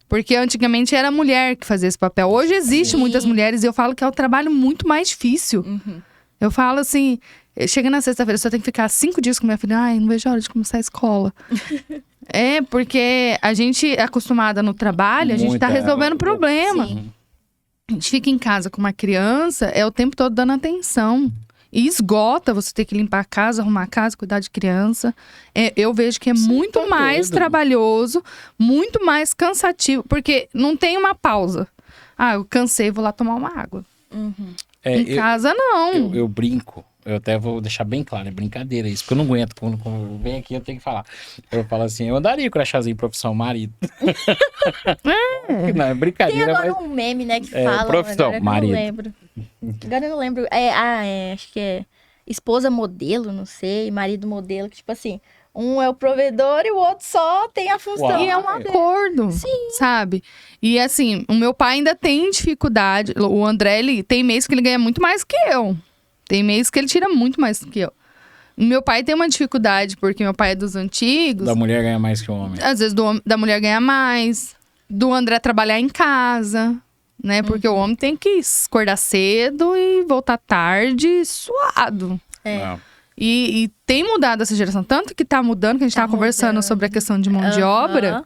Porque antigamente era a mulher que fazia esse papel. Hoje existe muitas mulheres e eu falo que é um trabalho muito mais difícil. Eu falo assim, chega na sexta-feira, você tem que ficar 5 dias com minha filha. Ai, não vejo a hora de começar a escola. Porque a gente é acostumada no trabalho, a gente tá resolvendo problema. A gente fica em casa com uma criança, é o tempo todo dando atenção. E esgota você ter que limpar a casa, arrumar a casa, cuidar de criança. Eu vejo que é muito mais trabalhoso, muito mais cansativo. Porque não tem uma pausa. Eu cansei, vou lá tomar uma água. Em casa, não. Eu brinco. eu até vou deixar bem claro, é brincadeira isso, porque eu não aguento. Quando vem aqui, eu tenho que falar. Eu falo assim, eu andaria com o crachazinho profissão marido. Não, é Tem brincadeira, agora mas... um meme, né, que É, fala. profissão, Agora eu marido. não lembro. Agora eu não lembro. Acho que é esposa modelo, não sei, marido modelo, que tipo assim, um é o provedor e o outro só tem a função. Uau. E é um acordo, sabe? E assim, o meu pai ainda tem dificuldade. O André, ele tem mês que ele ganha muito mais que eu. Tem mês que ele tira muito mais que eu. O meu pai tem uma dificuldade, porque meu pai é dos antigos. Da mulher ganha mais que o homem. Às vezes da mulher ganha mais. Do André trabalhar em casa, né? Porque o homem tem que acordar cedo e voltar tarde suado. É. Não. E tem mudado essa geração. Tanto que tá mudando, que a gente Tá tava conversando mudando. sobre a questão de mão de Aham. obra,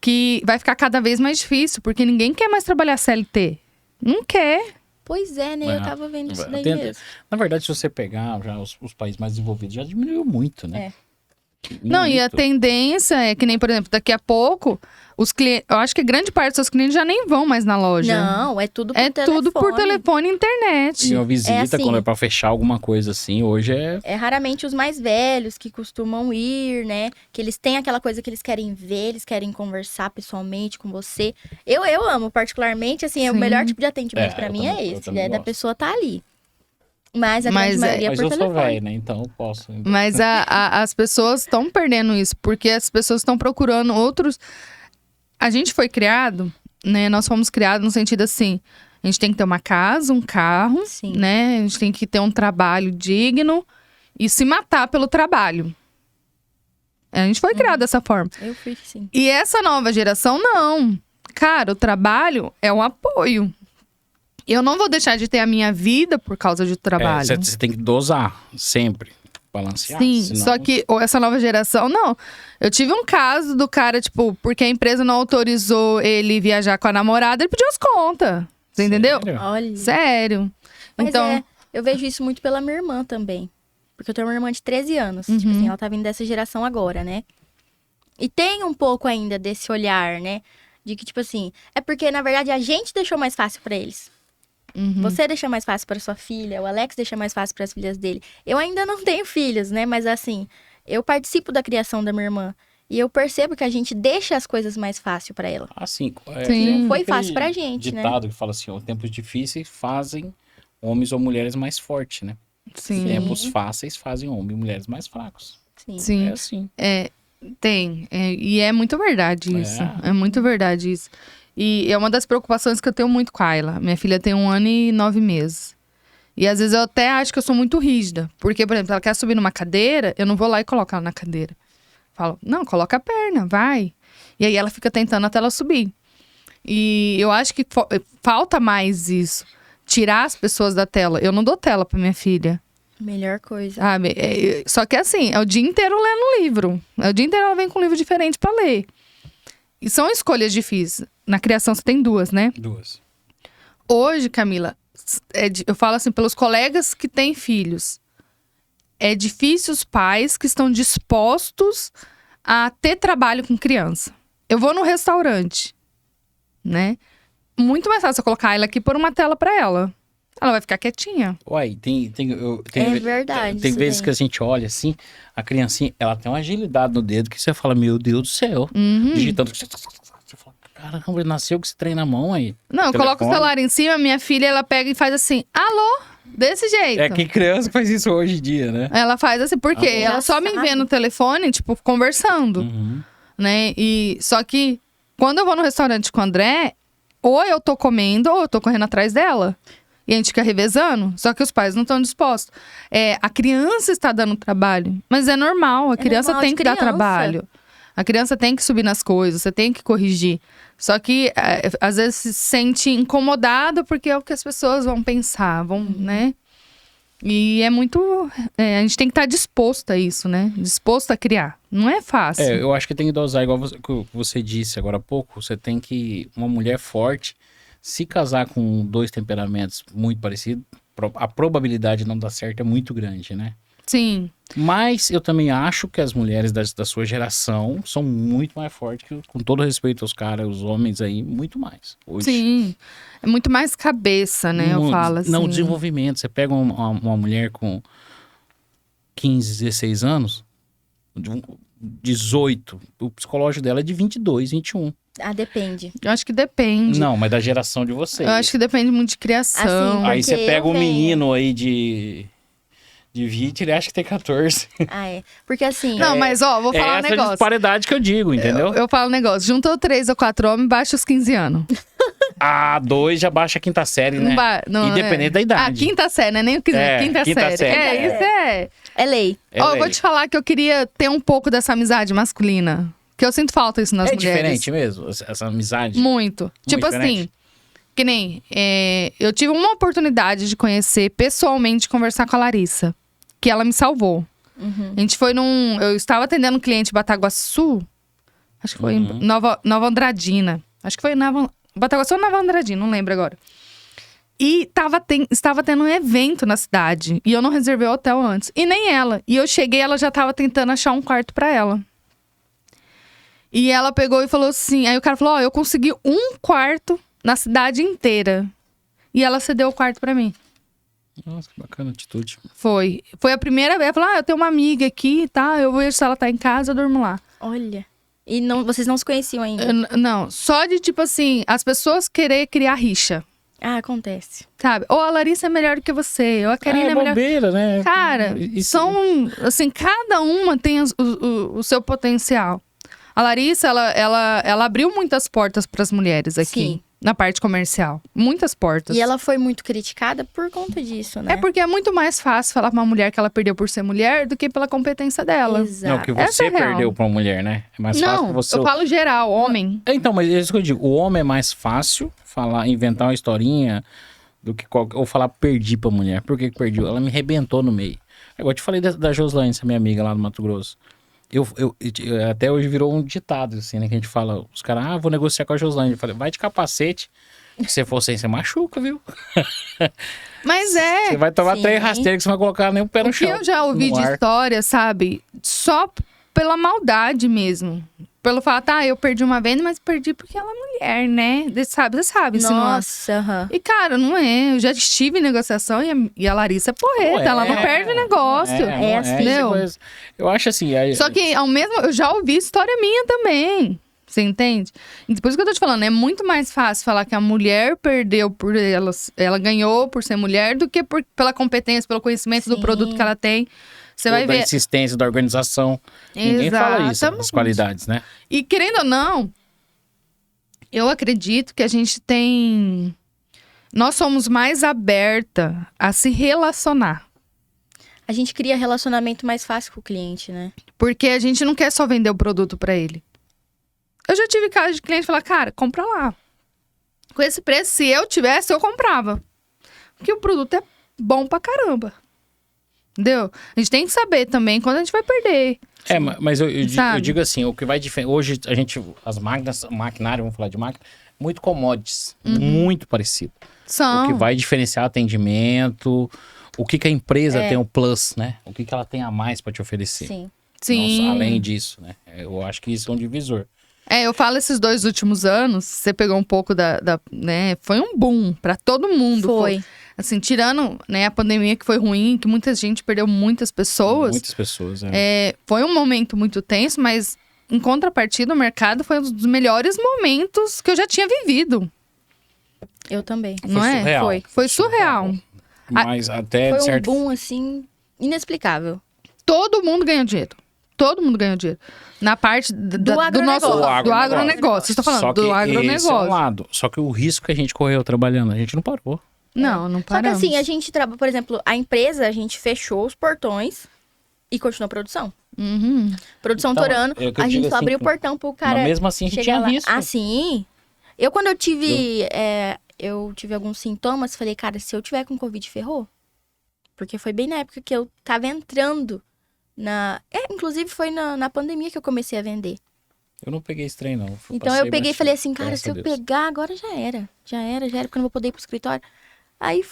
que vai ficar cada vez mais difícil, porque ninguém quer mais trabalhar CLT. Não quer. Pois é, né? Eu É. tava vendo isso daí Tenta- mesmo. Na verdade, se você pegar já os países mais desenvolvidos, já diminuiu muito, né? Não, e a Muito. tendência é que nem, por exemplo, daqui a pouco, os clientes. Eu acho que grande parte dos seus clientes já nem vão mais na loja. Não, é tudo por É telefone. tudo por telefone e internet. E uma visita, assim- quando é pra fechar alguma coisa assim, hoje é... É raramente os mais velhos que costumam ir, né? Que eles têm aquela coisa que eles querem ver, eles querem conversar pessoalmente com você. Eu amo, particularmente, assim, o Sim. melhor tipo de atendimento É, pra eu mim também- é eu esse, também é da gosto. pessoa tá ali. Mas a Mas grande maioria é Mas por eu sou telefone. velho, né? Então eu posso. Mas as pessoas estão perdendo isso, porque as pessoas estão procurando outros. A gente foi criado, né? Nós fomos criados no sentido assim: a gente tem que ter uma casa, um carro, Sim. né? A gente tem que ter um trabalho digno e se matar pelo trabalho. A gente foi criado dessa forma. Eu fui sim. E essa nova geração, não. Cara, o trabalho é um apoio. Eu não vou deixar de ter a minha vida por causa do trabalho. Você tem que dosar sempre, balancear. Sim, senão- só que essa nova geração, não. Eu tive um caso do cara, tipo, porque a empresa não autorizou ele viajar com a namorada, ele pediu as contas. Você entendeu? Sério? Olha. Sério. Mas Então, eu vejo isso muito pela minha irmã também. Porque eu tenho uma irmã de 13 anos. Tipo assim, ela tá vindo dessa geração agora, né? E tem um pouco ainda desse olhar, né? De que, tipo assim, é porque, na verdade, a gente deixou mais fácil pra eles. Você deixa mais fácil para sua filha, o Alex deixa mais fácil para as filhas dele. Eu ainda não tenho filhos, né? Mas assim, eu participo da criação da minha irmã. E eu percebo que a gente deixa as coisas mais fácil para ela. Assim, Sim. Foi aquele fácil pra gente, né? ditado que fala assim, ó, tempos difíceis fazem homens ou mulheres mais fortes, né? sim. Tempos fáceis fazem homens e mulheres mais fracos. Sim. Sim. É assim. Tem. E é muito verdade isso. É muito verdade isso. E é uma das preocupações que eu tenho muito com a Ayla. Minha filha tem 1 ano e 9 meses. E às vezes eu até acho que eu sou muito rígida. Porque, por exemplo, ela quer subir numa cadeira, eu não vou lá e coloco ela na cadeira. Falo, não, coloca a perna, vai. E aí ela fica tentando até ela subir. E eu acho que falta mais isso. Tirar as pessoas da tela. Eu não dou tela pra minha filha. Melhor coisa. Sabe? Só que assim, é o dia inteiro lendo livro. É o dia inteiro ela vem com um livro diferente pra ler. E são escolhas difíceis. Na criação você tem 2, né? 2. Hoje, Camila, eu falo assim, pelos colegas que têm filhos. É difícil os pais que estão dispostos a ter trabalho com criança. Eu vou no restaurante, né? Muito mais fácil eu colocar ela aqui e pôr uma tela pra ela. Ela vai ficar quietinha. Uai, tem É verdade, Tem isso vezes daí. que a gente olha assim, a criancinha, ela tem uma agilidade no dedo que você fala, meu Deus do céu. Digitando. Você fala, caramba, ele nasceu com esse trem na mão aí. Não, eu coloco o Telefone. celular em cima, minha filha, ela pega e faz assim, alô? Desse jeito. É que criança faz isso hoje em dia, né? Ela faz assim, porque Ah, ela só me vê no telefone, tipo, conversando, Uhum. né? E só que quando eu vou no restaurante com o André, ou eu tô comendo, ou eu tô correndo atrás dela. E a gente fica revezando, só que os pais não estão dispostos. A criança está dando trabalho, mas é normal, a criança normal tem de que dar criança. trabalho. A criança tem que subir nas coisas, você tem que corrigir. Só que, às vezes, se sente incomodado porque é o que as pessoas vão pensar, né? E é muito... a gente tem que estar disposto a isso, né? Disposto a criar. Não é fácil. Eu acho que tem que dosar, igual você disse agora há pouco, você tem que, uma mulher forte, se casar com 2 temperamentos muito parecidos, a probabilidade de não dar certo é muito grande, né? Sim. Mas eu também acho que as mulheres da sua geração são muito mais fortes, com todo respeito aos caras, os homens aí, muito mais. Hoje. Sim. É muito mais cabeça, né? Eu falo assim. Não, desenvolvimento. Você pega uma mulher com 15, 16 anos, 18, o psicológico dela é de 22, 21. Ah, depende. Eu acho que depende. Não, mas da geração de vocês. Eu acho que depende muito de criação. Assim, Aí você porque pega eu um venho- menino aí de 20, ele acha que tem 14. Ah, é. Porque assim... Não, mas ó, vou É falar um essa negócio. disparidade que eu digo, entendeu? Eu falo um negócio. Juntou 3 ou 4 homens, baixa os 15 anos. Ah, 2 já baixa a quinta série, né? Independente da idade. A quinta série, né? Nem o que É, quinta quinta série. série. Isso é. É lei. É Ó, eu lei. vou te falar que eu queria ter um pouco dessa amizade masculina. Que eu sinto falta isso nas É mulheres. diferente mesmo, essa amizade. Muito. Tipo diferente. assim, que nem... eu tive uma oportunidade de conhecer pessoalmente, conversar com a Larissa. Que ela me salvou. A gente foi eu estava atendendo um cliente em Bataguaçu. Acho que foi em Nova Andradina. Acho que foi em Bataguaçu ou Nova Andradina, não lembro agora. E estava tendo um evento na cidade. E eu não reservei o hotel antes. E nem ela. E eu cheguei, ela já estava tentando achar um quarto pra ela. E ela pegou e falou assim... Aí o cara falou, eu consegui um quarto na cidade inteira. E ela cedeu o quarto pra mim. Nossa, que bacana atitude. Foi a primeira vez. Ela falou, eu tenho uma amiga aqui, tá? Eu vejo se ela tá em casa, eu durmo lá. Olha. E não, vocês não se conheciam ainda? Não, só de tipo assim, as pessoas querer criar rixa, Ah, acontece. sabe? Ou a Larissa é melhor do que você, ou a Karina é melhor... bobeira, né? Cara, Isso- são, assim, cada uma tem o seu potencial. A Larissa, ela abriu muitas portas para as mulheres aqui, Sim. na parte comercial. Muitas portas. E ela foi muito criticada por conta disso, né? É porque é muito mais fácil falar pra uma mulher que ela perdeu por ser mulher do que pela competência dela. Exato. Não, que Essa você é real. perdeu pra uma mulher, né? É mais fácil Não, você... eu falo geral, homem. Então, mas é isso que eu digo. O homem é mais fácil inventar uma historinha do que ou falar perdi pra mulher. Por que perdi? Ela me arrebentou no meio. Agora eu te falei da Joslaine, essa minha amiga lá do Mato Grosso. Até hoje virou um ditado, assim, né? Que a gente fala, os caras, vou negociar com a Joslaine. Eu falei, vai de capacete. Se você for sem, você machuca, viu? Mas Você vai tomar sim. 3 rasteiras que você não vai colocar nem o pé no O que chão. eu já ouvi no de ar. história, sabe? Só pela maldade mesmo. Pelo fato, eu perdi uma venda, mas perdi porque ela é mulher, né? Você sabe, se não é. Nossa, aham. E, cara, não é. Eu já estive em negociação e a Larissa é porreta. Ela não perde negócio. É assim. Entendeu? Mas eu acho assim... Só que, eu já ouvi história minha também. Você entende? E por isso que eu tô te falando, é muito mais fácil falar que a mulher perdeu por ela ganhou por ser mulher do que pela competência, pelo conhecimento do Sim. produto que ela tem. Você vai da ver. insistência da organização. Ninguém fala isso, Exatamente. as qualidades, né? E querendo ou não, eu acredito que a gente tem. Nós somos mais aberta a se relacionar. A gente cria relacionamento mais fácil com o cliente, né? Porque a gente não quer só vender o produto pra ele. Eu já tive casos de cliente falar, cara, compra lá. Com esse preço, se eu tivesse, eu comprava. Porque o produto é bom pra caramba. Entendeu? A gente tem que saber também quando a gente vai perder. Mas eu Sabe? digo assim, o que vai diferenciar... Hoje, as máquinas, maquinário, vamos falar de máquina, muito commodities, muito parecido. São. O que vai diferenciar atendimento, o que a empresa tem o plus, né? O que ela tem a mais pra te oferecer. Sim. Sim. Nossa, além disso, né? Eu acho que isso é um divisor. Eu falo esses 2 últimos anos, você pegou um pouco né? Foi um boom pra todo mundo. Foi. Assim, tirando, né, a pandemia que foi ruim, que muita gente perdeu muitas pessoas. Muitas pessoas, Foi um momento muito tenso, mas em contrapartida, o mercado foi um dos melhores momentos que eu já tinha vivido. Eu também. Não é? surreal. Foi surreal. Mas até Foi um certo... boom, assim, inexplicável. Todo mundo ganhou dinheiro. Todo mundo ganhou dinheiro. Na parte do nosso do agronegócio. Estou falando Só que do esse agronegócio. é um lado. Só que o risco que a gente correu trabalhando, a gente não parou. Não Só que paramos. assim, a gente trabalha, por exemplo, a empresa, a gente fechou os portões e continuou a produção. Uhum. Produção Então, torando, é o que eu a gente digo só assim, abriu o portão pro cara Mas mesmo assim a gente chegar tinha lá. risco. Ah, sim. Eu, quando eu tive alguns sintomas, falei, cara, se eu tiver com Covid, ferrou. Porque foi bem na época que eu tava entrando inclusive foi na pandemia que eu comecei a vender. Eu não peguei esse trem, não. Então eu peguei e falei assim, cara, Graças se a eu Deus. pegar, agora já era. Já era, porque eu não vou poder ir pro escritório. Aí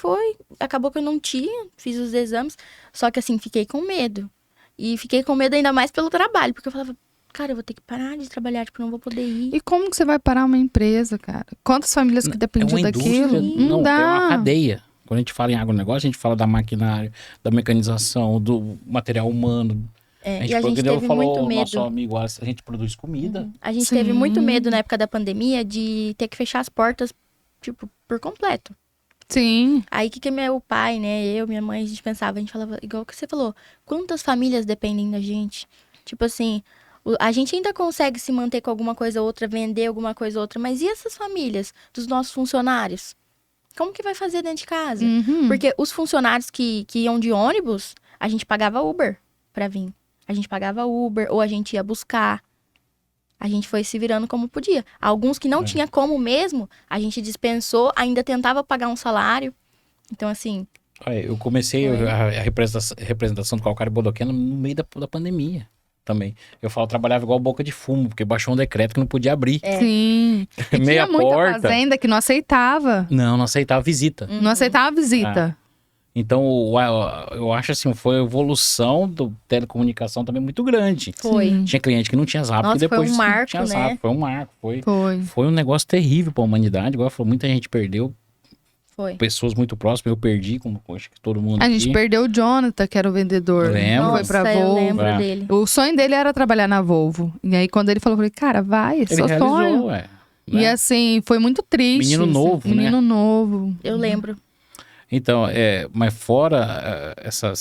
acabou que eu não tinha, fiz os exames, só que assim, fiquei com medo. E fiquei com medo ainda mais pelo trabalho, porque eu falava, cara, eu vou ter que parar de trabalhar, tipo, não vou poder ir. E como que você vai parar uma empresa, cara? Quantas famílias que dependiam uma indústria, daquilo? Não é dá. uma cadeia. Quando a gente fala em agronegócio, a gente fala da maquinária, da mecanização, do material humano. E a gente teve muito medo. Nosso amigo, a gente produz comida. A gente Sim. teve muito medo na época da pandemia de ter que fechar as portas, tipo, por completo. Sim. Aí, o que meu pai, né, eu, minha mãe, a gente pensava, a gente falava, igual que você falou, quantas famílias dependem da gente? Tipo assim, a gente ainda consegue se manter com alguma coisa ou outra, vender alguma coisa ou outra, mas e essas famílias dos nossos funcionários? Como que vai fazer dentro de casa? Uhum. Porque os funcionários que iam de ônibus, a gente pagava Uber pra vir. A gente pagava Uber, ou a gente ia buscar. A gente foi se virando como podia. Alguns que não tinha como mesmo, a gente dispensou, ainda tentava pagar um salário. Então, assim... Olha, eu comecei a representação do calcário bodoqueno no meio da pandemia também. Eu trabalhava igual boca de fumo, porque baixou um decreto que não podia abrir. Sim. E Meia tinha muita porta. fazenda que não aceitava. Não aceitava visita. Não aceitava visita. Então, eu acho assim, foi a evolução do telecomunicação também muito grande. Foi. Sim. Tinha cliente que não tinha zap, Nossa, e depois foi um marco, tinha né? zap. Foi um marco, Foi. foi um negócio terrível para a humanidade. Igual falou, muita gente perdeu, Foi. pessoas muito próximas, eu perdi, como acho que todo mundo A gente aqui. perdeu o Jonathan, que era o vendedor. Lembro. Foi pra Nossa, eu Volvo. lembro É. dele. O sonho dele era trabalhar na Volvo. E aí, quando ele falou, eu falei, cara, vai, esse é Ele seu sonho. realizou, E né? assim, foi muito triste. Menino assim. novo, né? Menino novo. Eu lembro. Então, mas fora essa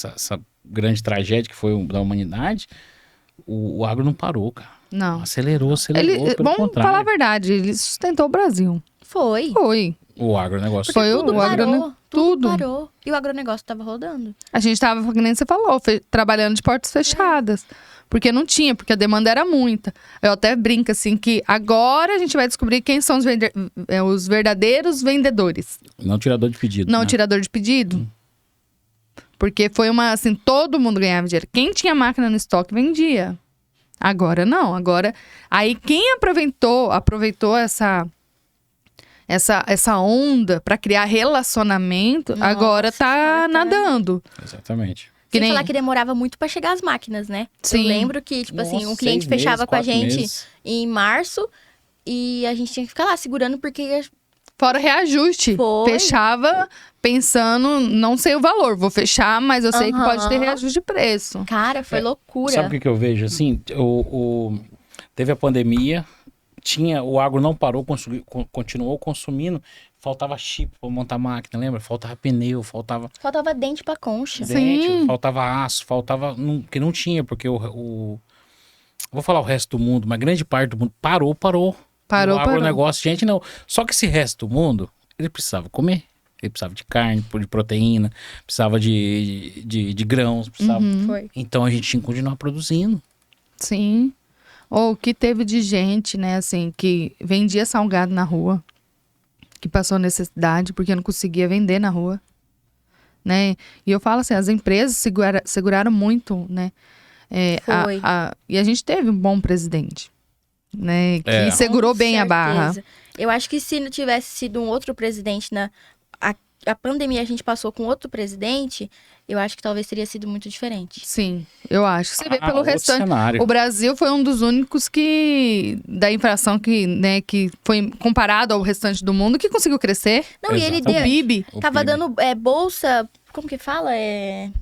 grande tragédia que foi da humanidade, o agro não parou, cara. Não. Acelerou, Ele, pelo vamos contrário. falar a verdade, ele sustentou o Brasil. Foi. Foi. O agronegócio. Foi Tudo o parou. agronegócio. Tudo Tudo. parou. E o agronegócio tava rodando. A gente tava, que nem você falou, trabalhando de portas fechadas. Porque não tinha, porque a demanda era muita. Eu até brinco assim que agora a gente vai descobrir quem são os verdadeiros vendedores. Não tirador de pedido. Não né? tirador de pedido. Porque foi assim, todo mundo ganhava dinheiro. Quem tinha máquina no estoque vendia. Agora não, agora... Aí quem aproveitou essa onda para criar relacionamento, Nossa, agora tá cara. nadando. Exatamente. Que Sem nem... falar que demorava muito pra chegar as máquinas, né? Sim. Eu lembro que, tipo assim, Nossa, um cliente 6 meses, fechava com a 4 gente meses. em março e a gente tinha que ficar lá segurando porque... Fora reajuste. Foi. Fechava pensando, não sei o valor, vou fechar, mas eu sei que pode ter Aham. reajuste de preço. Cara, foi loucura. Sabe o que eu vejo? Assim, teve a pandemia, o agro não parou, continuou consumindo, faltava chip para montar máquina, lembra? Faltava pneu, faltava Faltava dente pra concha. dente, Sim. faltava aço, porque não tinha, porque vou falar o resto do mundo, mas grande parte do mundo parou. Parou, O agronegócio, gente, não. Só que esse resto do mundo, ele precisava comer. Ele precisava de carne, de proteína, precisava de grãos, precisava... Foi. Então a gente tinha que continuar produzindo. Sim. Ou o que teve de gente, né, assim, que vendia salgado na rua, que passou necessidade porque não conseguia vender na rua, né? E eu falo assim, as empresas seguraram muito, né? Foi. E a gente teve um bom presidente, né? Que É. segurou Com bem a barra. certeza. Eu acho que se não tivesse sido um outro presidente a pandemia a gente passou com outro presidente, eu acho que talvez teria sido muito diferente. Sim, eu acho. Você vê pelo Outro restante. cenário. O Brasil foi um dos únicos da inflação que foi comparado ao restante do mundo que conseguiu crescer. Não, e ele Exatamente. O PIB. O tava PIB. dando bolsa, como que fala?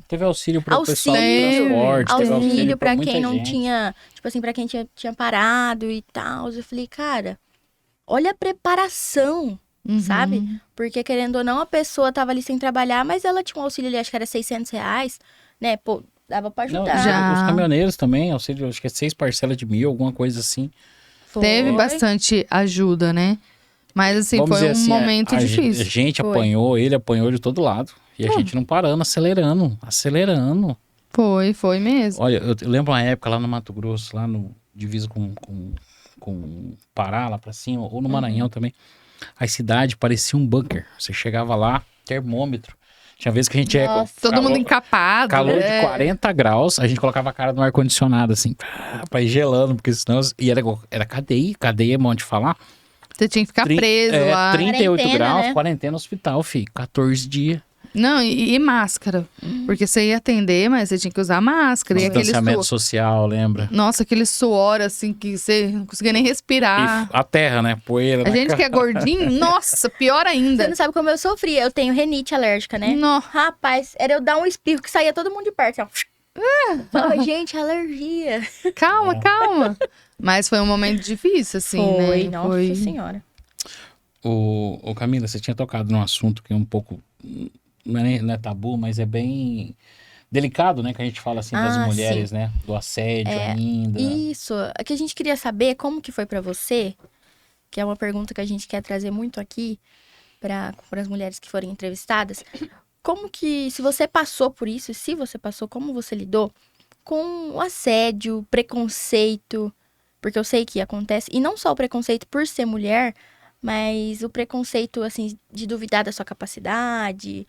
Teve auxílio para o pessoal do Auxílio. transporte. teve Auxílio pra muita quem não gente. tinha, tipo assim, pra quem tinha parado e tal. Eu falei, cara, olha a preparação, Uhum. sabe? Porque querendo ou não, a pessoa tava ali sem trabalhar, mas ela tinha um auxílio ali, acho que era R$600, né? Pô, dava pra Não, ajudar. Já. os caminhoneiros também, auxílio, acho que é 6 parcelas de 1.000, alguma coisa assim. Teve Foi. bastante ajuda, né? Mas assim, Vamos foi dizer um assim, momento a difícil. gente Foi. apanhou, ele apanhou de todo lado. E a gente não parando, acelerando. Foi mesmo. Olha, eu lembro uma época lá no Mato Grosso, lá no divisa com Pará, lá pra cima, ou no Maranhão também. A cidade parecia um bunker. Você chegava lá, termômetro. Tinha vezes que a gente Nossa, Todo mundo encapado. calor né? de 40 graus, a gente colocava a cara no ar-condicionado, assim, pra ir gelando, porque senão... E era cadeia, é bom de falar. Você tinha que ficar preso lá. 38 Quarentena, graus, né? quarentena no hospital, filho. 14 dias. Não, e máscara. Porque você ia atender, mas você tinha que usar máscara. E aquele Distanciamento suor. social, lembra? Nossa, aquele suor, assim, que você não conseguia nem respirar. E a terra, né? Poeira. A gente que é gordinho, nossa, pior Você ainda. não sabe como eu sofri. Eu tenho rinite alérgica, né? Nó. Rapaz, era eu dar um espirro que saía todo mundo de perto. Assim, ó. Fala, gente, alergia. Calma, calma. Mas foi um momento difícil, assim, Foi, né? nossa senhora. Ô, Camila, você tinha tocado num assunto que é um pouco... Não é tabu, mas é bem delicado, né? Que a gente fala assim das Ah, mulheres, né? Do assédio ainda. Isso. É que a gente queria saber como que foi pra você, que é uma pergunta que a gente quer trazer muito aqui para as mulheres que forem entrevistadas. Como que, se você passou por isso, e se você passou, como você lidou com o assédio, preconceito, porque eu sei que acontece, e não só o preconceito por ser mulher, mas o preconceito, assim, de duvidar da sua capacidade.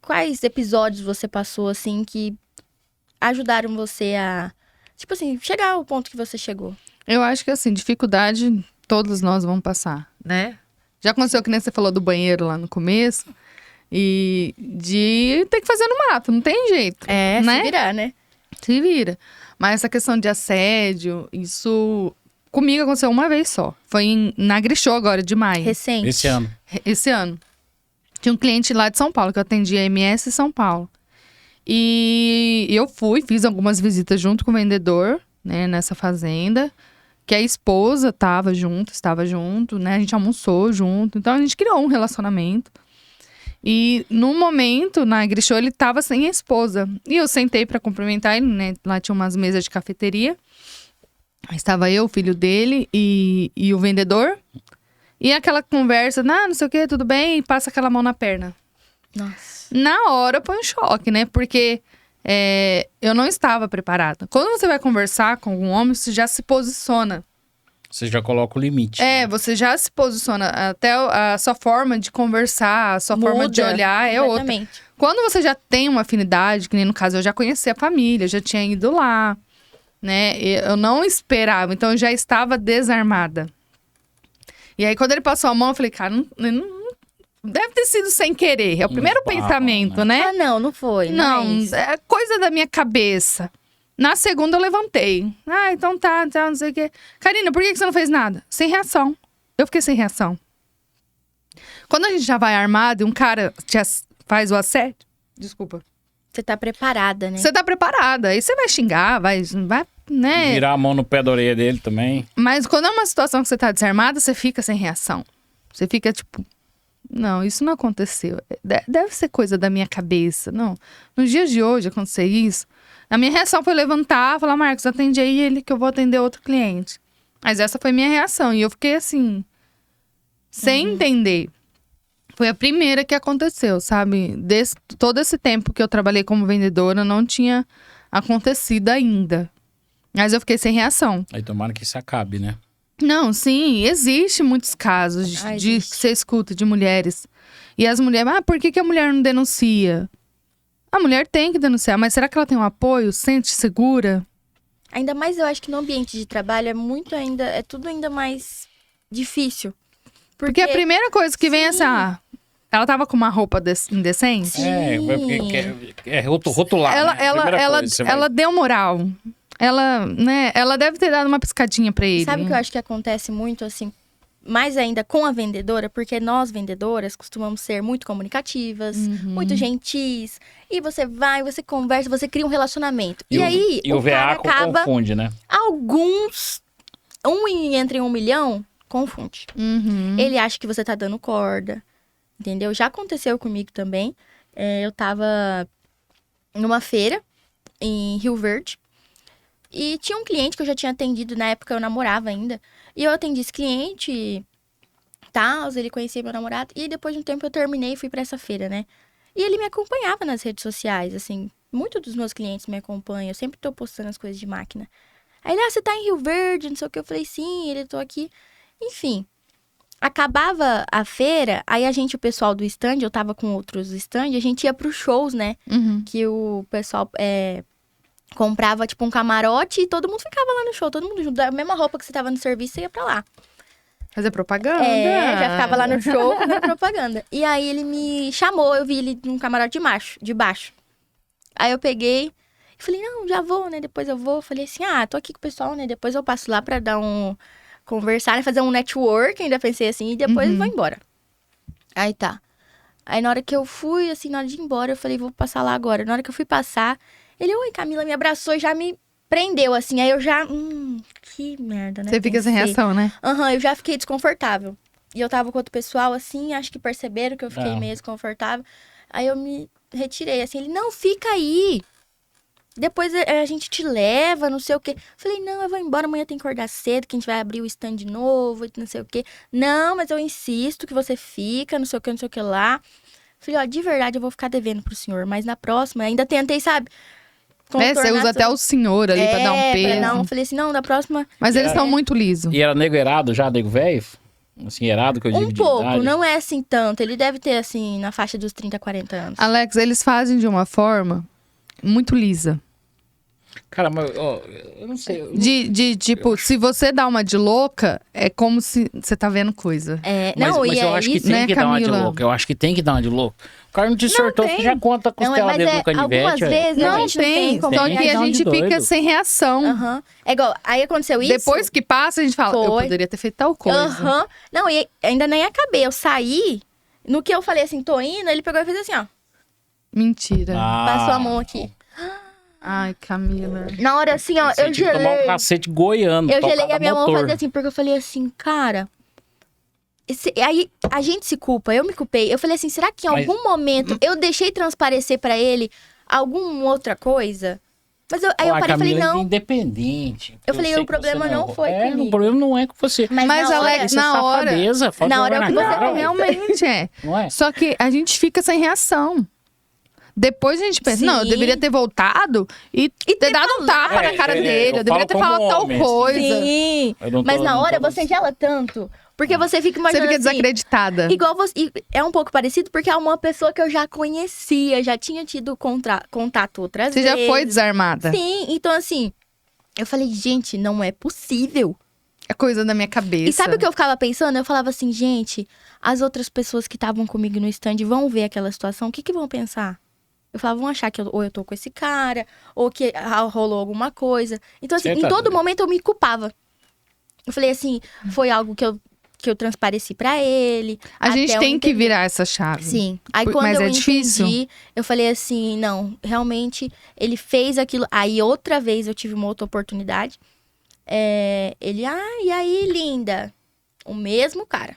Quais episódios você passou, assim, que ajudaram você a, tipo assim, chegar ao ponto que você chegou? Eu acho que, assim, dificuldade todos nós vamos passar, né? Já aconteceu que nem você falou do banheiro lá no começo. E de ter que fazer no mato, não tem jeito. É, né? se virar, né? Se vira. Mas essa questão de assédio, isso comigo aconteceu uma vez só. Foi na Grishow agora, de maio. Recente. Esse ano. Esse ano. Tinha um cliente lá de São Paulo, que eu atendia MS São Paulo. E eu fui, fiz algumas visitas junto com o vendedor, né, nessa fazenda. Que a esposa estava junto, né? A gente almoçou junto. Então, a gente criou um relacionamento. E no momento, na Grishow, ele tava sem a esposa. E eu sentei pra cumprimentar ele, né? Lá tinha umas mesas de cafeteria. Estava eu, o filho dele e o vendedor. E aquela conversa, não sei o que, tudo bem, e passa aquela mão na perna. Nossa. Na hora foi um choque, né? Porque eu não estava preparada. Quando você vai conversar com um homem, você já se posiciona. Você já coloca o limite. Você já se posiciona. Até a sua forma de conversar, a sua forma de Muda olhar é outra. completamente. Quando você já tem uma afinidade, que nem no caso eu já conhecia a família, já tinha ido lá, né? Eu não esperava, então eu já estava desarmada. E aí quando ele passou a mão, eu falei, cara, não deve ter sido sem querer. É o primeiro barro, pensamento, né? Ah, não foi. Não, mas- é coisa da minha cabeça. Na segunda eu levantei. Ah, então tá, não sei o quê. Karina, por que você não fez nada? Sem reação. Eu fiquei sem reação. Quando a gente já vai armado e um cara faz o assédio, desculpa. Você tá preparada, né? Você tá preparada. Aí você vai xingar, vai, né? Virar a mão no pé da orelha dele também. Mas quando é uma situação que você tá desarmada, você fica sem reação. Você fica tipo, não, isso não aconteceu. Deve ser coisa da minha cabeça. Não. Nos dias de hoje acontecer isso, a minha reação foi levantar, falar, Marcos, atende aí ele que eu vou atender outro cliente. Mas essa foi minha reação. E eu fiquei assim, sem entender. Foi a primeira que aconteceu, sabe? Todo esse tempo que eu trabalhei como vendedora, não tinha acontecido ainda. Mas eu fiquei sem reação. Aí tomara que isso acabe, né? Não, sim, existe muitos casos que Existe. você escuta de mulheres. E as mulheres, por que a mulher não denuncia? A mulher tem que denunciar, mas será que ela tem um apoio? Sente segura? Ainda mais eu acho que no ambiente de trabalho é tudo ainda mais difícil. Porque a primeira coisa que vem é assim, ela tava com uma roupa indecente? Sim. É rotular, né? Primeira coisa, você vai- Ela deu moral. Ela, né, ela deve ter dado uma piscadinha pra ele. Sabe o que eu acho que acontece muito, assim, mais ainda com a vendedora? Porque nós, vendedoras, costumamos ser muito comunicativas, muito gentis. E você vai, você conversa, você cria um relacionamento. E, aí, E o cara VA acaba... confunde, né? Alguns... entre 1 milhão, confunde. Uhum. Ele acha que você tá dando corda, entendeu? Já aconteceu comigo também. Eu tava numa feira em Rio Verde. E tinha um cliente que eu já tinha atendido, na época eu namorava ainda. E eu atendi esse cliente, tal, ele conhecia meu namorado. E depois de um tempo eu terminei e fui pra essa feira, né? E ele me acompanhava nas redes sociais, assim. Muitos dos meus clientes me acompanham, eu sempre tô postando as coisas de máquina. Aí ele, você tá em Rio Verde, não sei o que. Eu falei, sim, ele, tô aqui. Enfim, acabava a feira, aí o pessoal do stand, eu tava com outros stands, a gente ia pros shows, né? Uhum. Que o pessoal comprava, tipo, um camarote e todo mundo ficava lá no show, todo mundo junto. Da mesma roupa que você tava no serviço, você ia pra lá. Fazer propaganda. Já ficava lá no show fazendo propaganda. E aí ele me chamou, eu vi ele num camarote de baixo. Aí eu peguei e falei, não, já vou, né? Depois eu vou. Falei assim, tô aqui com o pessoal, né? Depois eu passo lá pra dar conversar, né? Fazer um network, ainda pensei assim, e depois vou embora. Aí tá. Aí na hora que eu fui, assim, na hora de ir embora, eu falei, vou passar lá agora. Na hora que eu fui passar, ele, oi, Camila, me abraçou e já me prendeu, assim. Aí eu já, que merda, né? Você fica sem reação, né? Eu já fiquei desconfortável. E eu tava com outro pessoal, assim, acho que perceberam que eu fiquei meio desconfortável. Aí eu me retirei, assim, ele, não, fica aí. Depois a gente te leva, não sei o quê. Falei, não, eu vou embora, amanhã tem que acordar cedo, que a gente vai abrir o stand novo, não sei o quê. Não, mas eu insisto que você fica, não sei o que lá. Falei, de verdade, eu vou ficar devendo pro senhor. Mas na próxima, ainda tentei, sabe? Você usa até o senhor ali pra dar um peso. Falei assim, não, da próxima... Mas eles são muito lisos. E era nego errado já, nego velho? Assim, errado que eu digo Um de pouco, idade. não é assim tanto. Ele deve ter, assim, na faixa dos 30, 40 anos. Alex, eles fazem de uma forma muito lisa. Cara, mas eu não sei. Tipo, se você dá uma de louca, é como se você tá vendo coisa. Mas eu acho que isso, tem né, que dar uma de Camila? louca. Eu acho que tem que dar uma de louca. O cara não te sortou, tem. você já conta a costela dele no canivete. algumas velho. vezes a Não gente não tem como... Só Tem. que a Dá um de gente fica doido. sem reação. Aham. É igual, aí aconteceu isso... Depois que passa, a gente fala, eu Foi. poderia ter feito tal coisa. Aham. Não, e ainda nem acabei. Eu saí, no que eu falei assim, tô indo, ele pegou e fez assim, ó. Mentira. Passou a mão aqui. Ai, Camila. Na hora assim, ó, Você eu tinha que tomar um gelei. cacete goiano. Eu tocar gelei a minha mão motor. fazer assim, porque eu falei assim, cara... Aí a gente se culpa, eu me culpei. Eu falei assim, será que em Mas- algum momento eu deixei transparecer pra ele alguma outra coisa? Mas aí eu parei e falei, Camila, não. Independente. Eu falei, sei o que problema você não foi comigo. O problema não é com você. Mas Mas, na hora- Alex, Isso é na hora... safadeza, falta Na hora vergonha que na você cara, Não, ué. realmente é. Não é? Só que a gente fica sem reação. Depois a gente pensa, Sim. não, eu deveria ter voltado e ter dado um tapa na cara dele. Eu deveria ter falo falado como tal homem, assim. coisa. Sim. Eu não tô- Mas na não hora tô- você gela tanto. Porque você fica Você imaginando fica assim, desacreditada. igual você. E é um pouco parecido porque é uma pessoa que eu já conhecia, já tinha tido contato outras Você vezes. já foi desarmada. Sim, então assim, eu falei, gente, não é possível. É coisa da minha cabeça. E sabe o que eu ficava pensando? Eu falava assim, gente, as outras pessoas que estavam comigo no stand vão ver aquela situação, o que vão pensar? Eu falava, vão achar que ou eu tô com esse cara, ou que rolou alguma coisa. Então, assim, Você em tá todo doido. momento eu me culpava. Eu falei assim, foi algo que eu transpareci pra ele. A gente até eu tem que entender. virar essa chave. Sim. Aí Por- quando mas eu é entendi, difícil? eu falei assim, não, realmente ele fez aquilo. Aí outra vez eu tive uma outra oportunidade. Ele, e aí, linda? O mesmo cara.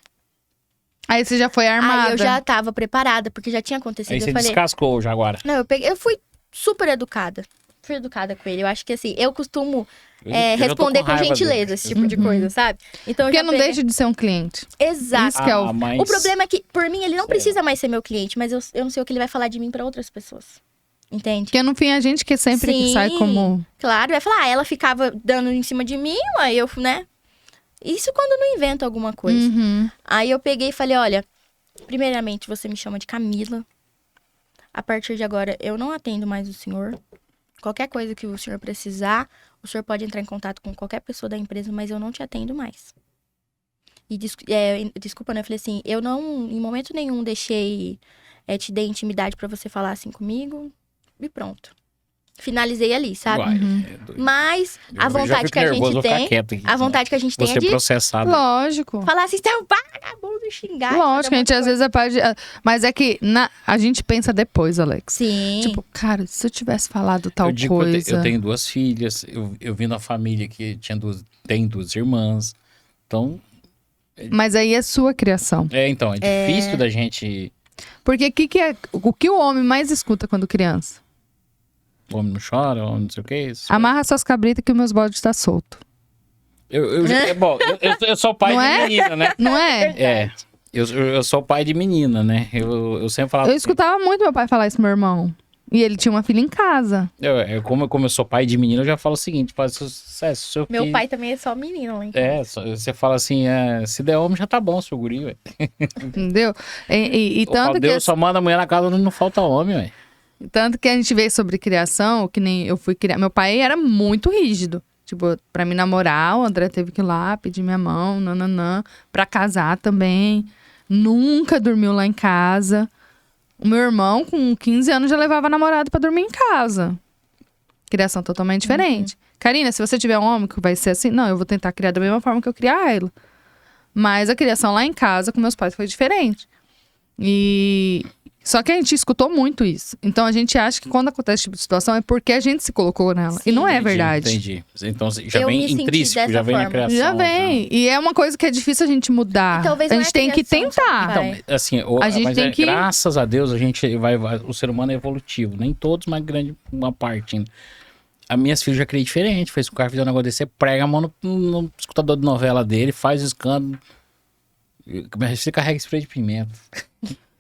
Aí você já foi armada. Aí eu já tava preparada, porque já tinha acontecido. Aí você eu falei, descascou já agora. não, eu fui super educada. Fui educada com ele. Eu acho que assim, eu costumo Eu já tô responder com raiva gentileza, dele. esse tipo de coisa, sabe? Então eu Porque já não peguei- deixa de ser um cliente. Exato. Isso que é o... mas... O problema é que, por mim, ele não Sei precisa mais ser meu cliente, mas eu não sei o que ele vai falar de mim pra outras pessoas. Entende? Porque no fim a gente que sempre que sai Sim. como... Claro, vai falar, ela ficava dando em cima de mim, aí eu, né? Isso quando eu não invento alguma coisa. Uhum. Aí eu peguei e falei, olha, primeiramente você me chama de Camila. A partir de agora, eu não atendo mais o senhor. Qualquer coisa que o senhor precisar, o senhor pode entrar em contato com qualquer pessoa da empresa, mas eu não te atendo mais. E desculpa, né? Eu falei assim, eu não, em momento nenhum, deixei, te dei intimidade pra você falar assim comigo. E pronto. Finalizei ali, sabe? Uai, Uhum. é doido. Mas Eu a já vontade fico que a nervoso, gente vou ficar tem, quieto aqui, a vontade que a gente tem Vou é ser de processado. Lógico. falar assim, você é um vagabundo, xingar. Lógico, a gente às vezes pode... Mas é que a gente pensa depois, Alex. Sim. Tipo, cara, se eu tivesse falado tal Eu digo que coisa... eu tenho 2 filhas, eu vim numa família que tem 2 irmãs. Então, Mas aí é sua criação. então, é difícil da gente... Porque o que o homem mais escuta quando criança? O homem não chora, o homem não sei o que. Isso. Amarra suas cabritas que os meus bodes tá solto. Bom, eu sou pai Não de é? menina, né? Não é? Eu sou pai de menina, né? Eu sempre falava... Eu escutava muito meu pai falar isso pro meu irmão. E ele tinha uma filha em casa. Como eu sou pai de menina, eu já falo o seguinte: faz sucesso, seu Meu filho... pai também é só menino, hein? Você fala assim, se der homem já tá bom, seu guri, ué. Entendeu? E tanto que, Deus só manda a mulher na casa onde não falta homem, ué. tanto que a gente vê sobre criação, que nem eu fui criar. Meu pai era muito rígido. Tipo, pra me namorar, o André teve que ir lá pedir minha mão, nananã. Pra casar também. Nunca dormiu lá em casa. O meu irmão, com 15 anos, já levava namorado pra dormir em casa. Criação totalmente diferente. Karina, se você tiver um homem que vai ser assim, não, eu vou tentar criar da mesma forma que eu criei a Ayla. Mas a criação lá em casa com meus pais foi diferente. Só que a gente escutou muito isso. Então a gente acha que quando acontece esse tipo de situação é porque a gente se colocou nela. Sim. E não é verdade. Entendi. Então já Eu vem me senti intrínseco, dessa já vem na forma. criação. Já vem. E é uma coisa que é difícil a gente mudar. E talvez a não é gente tem que criação, tentar. sabe? Então, assim, A gente mas tem que- graças a Deus, a gente o ser humano é evolutivo. Nem todos, mas grande uma parte ainda. As minhas filhas já criei diferente. Fez o cara fizer um negócio desse, você prega a mão no escutador de novela dele, faz o escândalo. Você carrega spray de pimenta.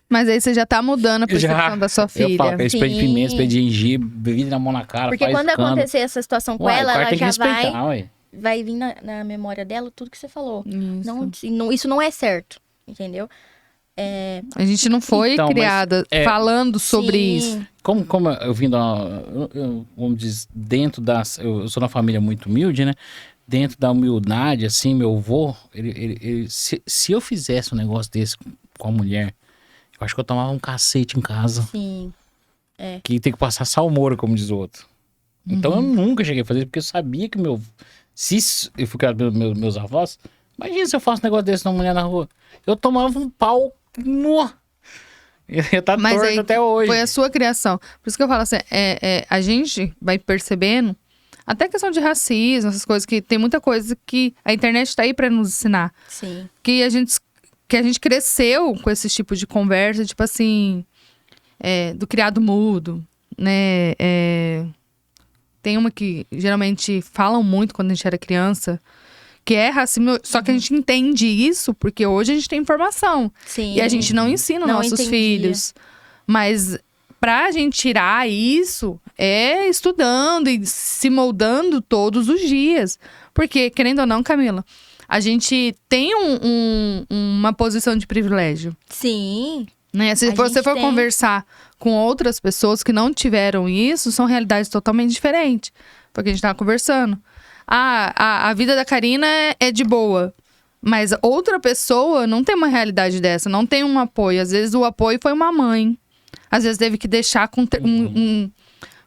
Mas aí você já tá mudando a percepção da sua filha. Eu falo que é spray de Sim. pimenta, spray de gengibre, bebida na mão na cara, Porque faz quando escândalo. acontecer essa situação com Ué, o ela, cara ela tem que já respeitar, ué. vai vir na memória dela tudo que você falou. Isso. Isso não é certo, entendeu? A gente não foi Então, mas, criada falando sobre Sim. isso. Como eu vim vamos dizer, dentro das... Eu sou uma família muito humilde, né? Dentro da humildade, assim, meu avô, se eu fizesse um negócio desse com a mulher, eu acho que eu tomava um cacete em casa. Sim. Que tem que passar salmoura, como diz o outro. Então eu nunca cheguei a fazer, porque eu sabia que se eu fui criado pelos meus avós, imagina se eu faço um negócio desse numa mulher na rua. Eu tomava um pau. Eu tá Mas torto aí até hoje. foi a sua criação. Por isso que eu falo assim, a gente vai percebendo, até questão de racismo, essas coisas, que tem muita coisa que a internet tá aí pra nos ensinar. Sim. Que a gente cresceu com esse tipo de conversa, tipo assim, do criado mudo, né? Tem uma que geralmente falam muito quando a gente era criança, que é racismo, só que a gente entende isso porque hoje a gente tem informação. Sim. E a gente não ensina Não nossos entendia. filhos. Mas pra gente tirar isso, é estudando e se moldando todos os dias. Porque, querendo ou não, Camila, a gente tem uma posição de privilégio. Sim. Né? Se A você gente for tem. conversar com outras pessoas que não tiveram isso, são realidades totalmente diferentes. Porque a gente tava conversando. A vida da Karina é de boa. Mas outra pessoa não tem uma realidade dessa, não tem um apoio. Às vezes o apoio foi uma mãe. Às vezes teve que deixar com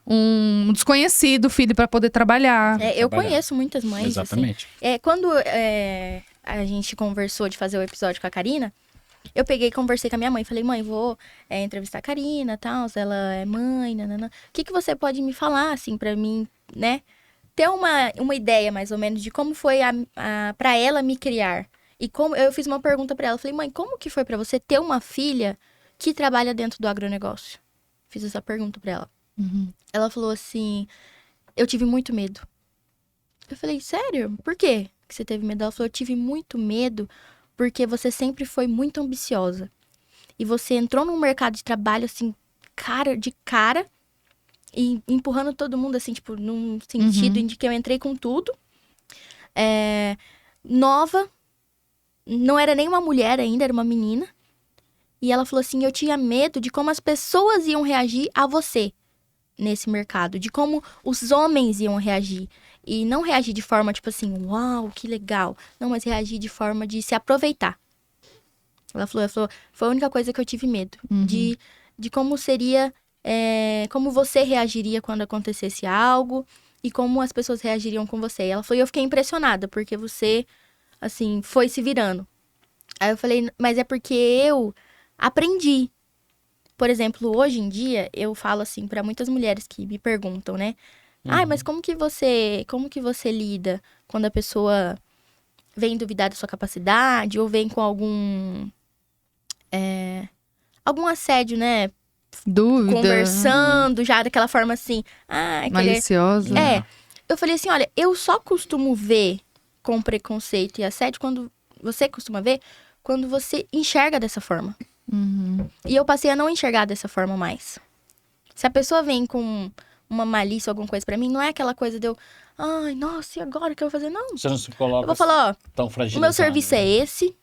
um desconhecido filho para poder trabalhar. Eu Trabalhar. conheço muitas mães. Exatamente. Assim. Quando a gente conversou de fazer o episódio com a Karina, eu peguei e conversei com a minha mãe. Falei, mãe, vou entrevistar a Karina e tal. Ela é mãe, nanana. O que você pode me falar, assim, pra mim, né? Ter uma ideia, mais ou menos, de como foi pra ela me criar. E como eu fiz uma pergunta pra ela. Falei, mãe, como que foi pra você ter uma filha que trabalha dentro do agronegócio? Fiz essa pergunta pra ela. Ela falou assim, eu tive muito medo. Eu falei, sério? Por quê que você teve medo? Ela falou, eu tive muito medo porque você sempre foi muito ambiciosa. E você entrou num mercado de trabalho, assim, cara de cara, e empurrando todo mundo, assim, tipo, num sentido de que eu entrei com tudo. Nova, não era nem uma mulher ainda, era uma menina. E ela falou assim, eu tinha medo de como as pessoas iam reagir a você nesse mercado. De como os homens iam reagir. E não reagir de forma, tipo assim, uau, que legal. Não, mas reagir de forma de se aproveitar. Ela falou, foi a única coisa que eu tive medo. De como seria, como você reagiria quando acontecesse algo. E como as pessoas reagiriam com você. E ela falou, eu fiquei impressionada, porque você, assim, foi se virando. Aí eu falei, mas é porque eu aprendi. Por exemplo, hoje em dia, eu falo assim pra muitas mulheres que me perguntam, né? Ai, mas como que você lida quando a pessoa vem duvidar da sua capacidade ou vem com algum assédio, né? Dúvida. Conversando já daquela forma assim. Maliciosa. Eu falei assim, olha, eu só costumo ver com preconceito e assédio quando você costuma ver quando você enxerga dessa forma. E eu passei a não enxergar dessa forma mais. Se a pessoa vem com uma malícia ou alguma coisa pra mim, não é aquela coisa de eu... Ai, nossa, e agora o que eu vou fazer? Não. Você não se coloca Eu vou falar, ó, tão o fragilizado. meu serviço é esse,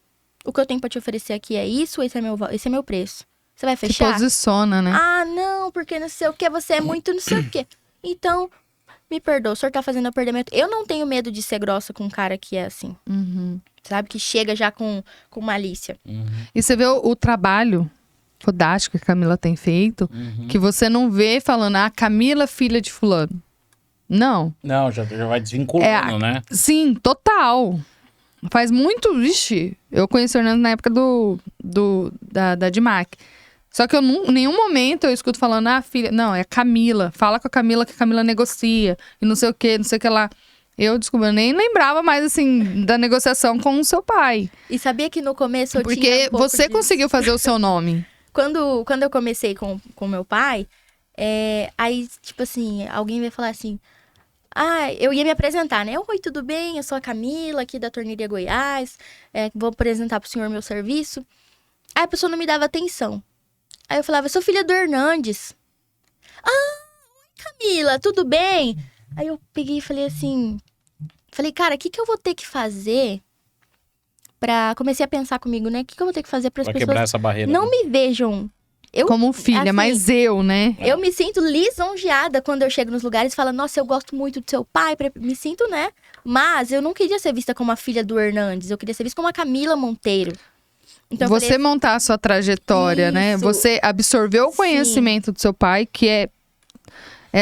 o que eu tenho pra te oferecer aqui é isso, esse é meu preço. Você vai Se fechar? posiciona, né? Ah, não, porque não sei o que, você é muito não sei o que. Então, me perdoa, o senhor tá fazendo eu perder meu... Eu não tenho medo de ser grossa com um cara que é assim, sabe? Que chega já com malícia. E você vê o trabalho fodástico que a Camila tem feito, que você não vê falando, Camila, filha de fulano. Não. Não, já vai desvinculando, né? Sim, total. Faz muito... Vixe, eu conheci o Hernando na época da DMAC. Só que em nenhum momento eu escuto falando, filha... Não, é a Camila. Fala com a Camila que a Camila negocia. E não sei o que, não sei o que lá. Eu nem lembrava mais, assim, da negociação com o seu pai. E sabia que no começo eu tinha Porque um pouco você disso. conseguiu fazer o seu nome. Quando eu comecei com meu pai, aí, tipo assim, alguém veio falar assim... eu ia me apresentar, né? Oi, tudo bem? Eu sou a Camila, aqui da Tornearia Goiás. Vou apresentar pro senhor meu serviço. Aí a pessoa não me dava atenção. Aí eu falava, eu sou filha do Hernandes. Oi, Camila, tudo bem? Aí eu peguei e falei assim... Falei, cara, o que eu vou ter que fazer pra... Comecei a pensar comigo, né? O que eu vou ter que fazer para as Pra pessoas quebrar essa barreira. não me vejam... Como filha, assim, mas eu, né? Eu me sinto lisonjeada quando eu chego nos lugares e falo, nossa, eu gosto muito do seu pai. Me sinto, né? Mas eu não queria ser vista como a filha do Hernandes. Eu queria ser vista como a Camila Monteiro. Então, eu Você falei, montar a sua trajetória, né? Isso. Você absorveu o Sim. conhecimento do seu pai, que é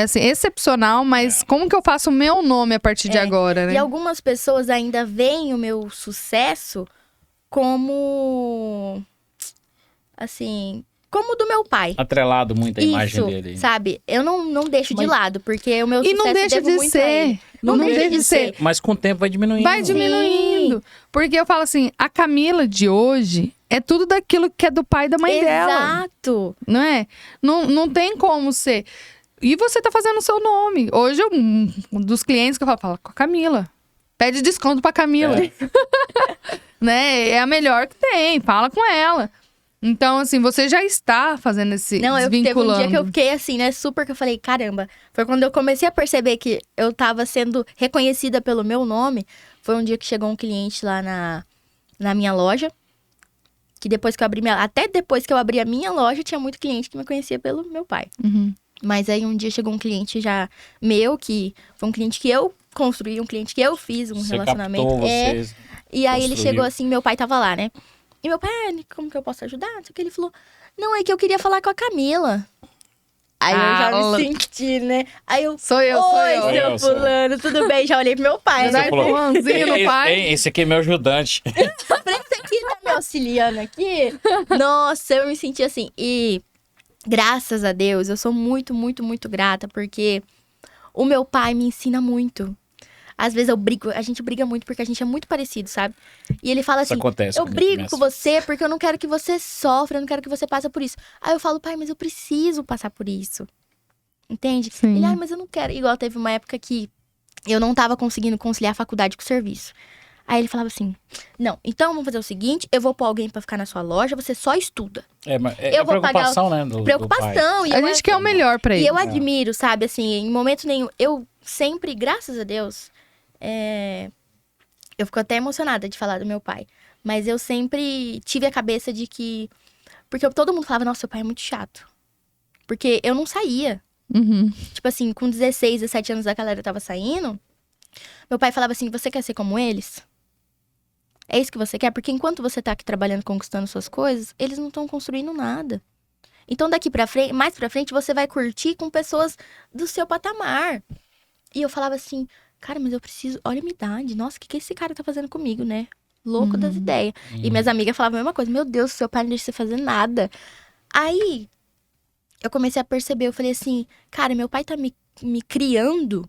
assim, excepcional, mas como que eu faço o meu nome a partir de agora, né? E algumas pessoas ainda veem o meu sucesso como... Assim... Como o do meu pai. Atrelado muito a imagem Isso, dele. sabe? Eu não deixo de Mas- lado, porque o meu E sucesso não deixa devo de muito a ser. ele. Não deixa de ser. Mas com o tempo vai diminuindo. Vai diminuindo. Porque eu falo assim, a Camila de hoje é tudo daquilo que é do pai e da mãe dela. Exato. Não é? Não tem como ser. E você tá fazendo o seu nome. Hoje, um dos clientes que eu falo com a Camila. Pede desconto pra Camila. Né? É a melhor que tem. Fala com ela. Então, assim, você já está fazendo esse Não, teve um desvinculando. dia que eu fiquei assim, né, super que eu falei, caramba. Foi quando eu comecei a perceber que eu tava sendo reconhecida pelo meu nome. Foi um dia que chegou um cliente lá na minha loja. Que depois que eu abri até depois que eu abri a minha loja, tinha muito cliente que me conhecia pelo meu pai. Uhum. Mas aí um dia chegou um cliente já meu, que foi um cliente que eu construí, um cliente que eu fiz um Você relacionamento. captou, você... E aí ele construiu. chegou assim, meu pai tava lá, né? E meu pai, como que eu posso ajudar? Não sei o que ele falou. Não, é que eu queria falar com a Camila. Aí eu já me senti, né? Aí eu, Sou eu. oi, eu. seu fulano, tudo bem? Já olhei pro meu pai, Dá né? falou, empurrãozinho no pai. Esse aqui é meu ajudante. Falei, você aqui tá me auxiliando aqui? Nossa, eu me senti assim. E graças a Deus, eu sou muito, muito, muito grata, porque o meu pai me ensina muito. Às vezes a gente briga muito porque a gente é muito parecido, sabe? E ele fala Isso assim, acontece eu comigo brigo mesmo. com você porque eu não quero que você sofra, eu não quero que você passe por isso. Aí eu falo, pai, mas eu preciso passar por isso. Entende? Sim. Ele, mas eu não quero. Igual teve uma época que eu não tava conseguindo conciliar a faculdade com o serviço. Aí ele falava assim, não, então vamos fazer o seguinte, eu vou pôr alguém pra ficar na sua loja, você só estuda. Eu vou pagar preocupação, né? Do pai. Preocupação. E A gente quer o melhor pra e ele. eu admiro, sabe, assim, em momento nenhum. Eu sempre, graças a Deus, eu fico até emocionada de falar do meu pai. Mas eu sempre tive a cabeça de que... Porque todo mundo falava, nossa, seu pai é muito chato. Porque eu não saía. Uhum. Tipo assim, com 16, 17 anos a galera tava saindo. Meu pai falava assim, você quer ser como eles? É isso que você quer? Porque enquanto você tá aqui trabalhando, conquistando suas coisas, eles não estão construindo nada. Então daqui pra frente, mais pra frente, você vai curtir com pessoas do seu patamar. E eu falava assim, cara, mas eu preciso... Olha a minha idade. Nossa, o que esse cara tá fazendo comigo, né? Louco das ideias. E minhas amigas falavam a mesma coisa. Meu Deus, seu pai não deixa você fazer nada. Aí, eu comecei a perceber. Eu falei assim, cara, meu pai tá me criando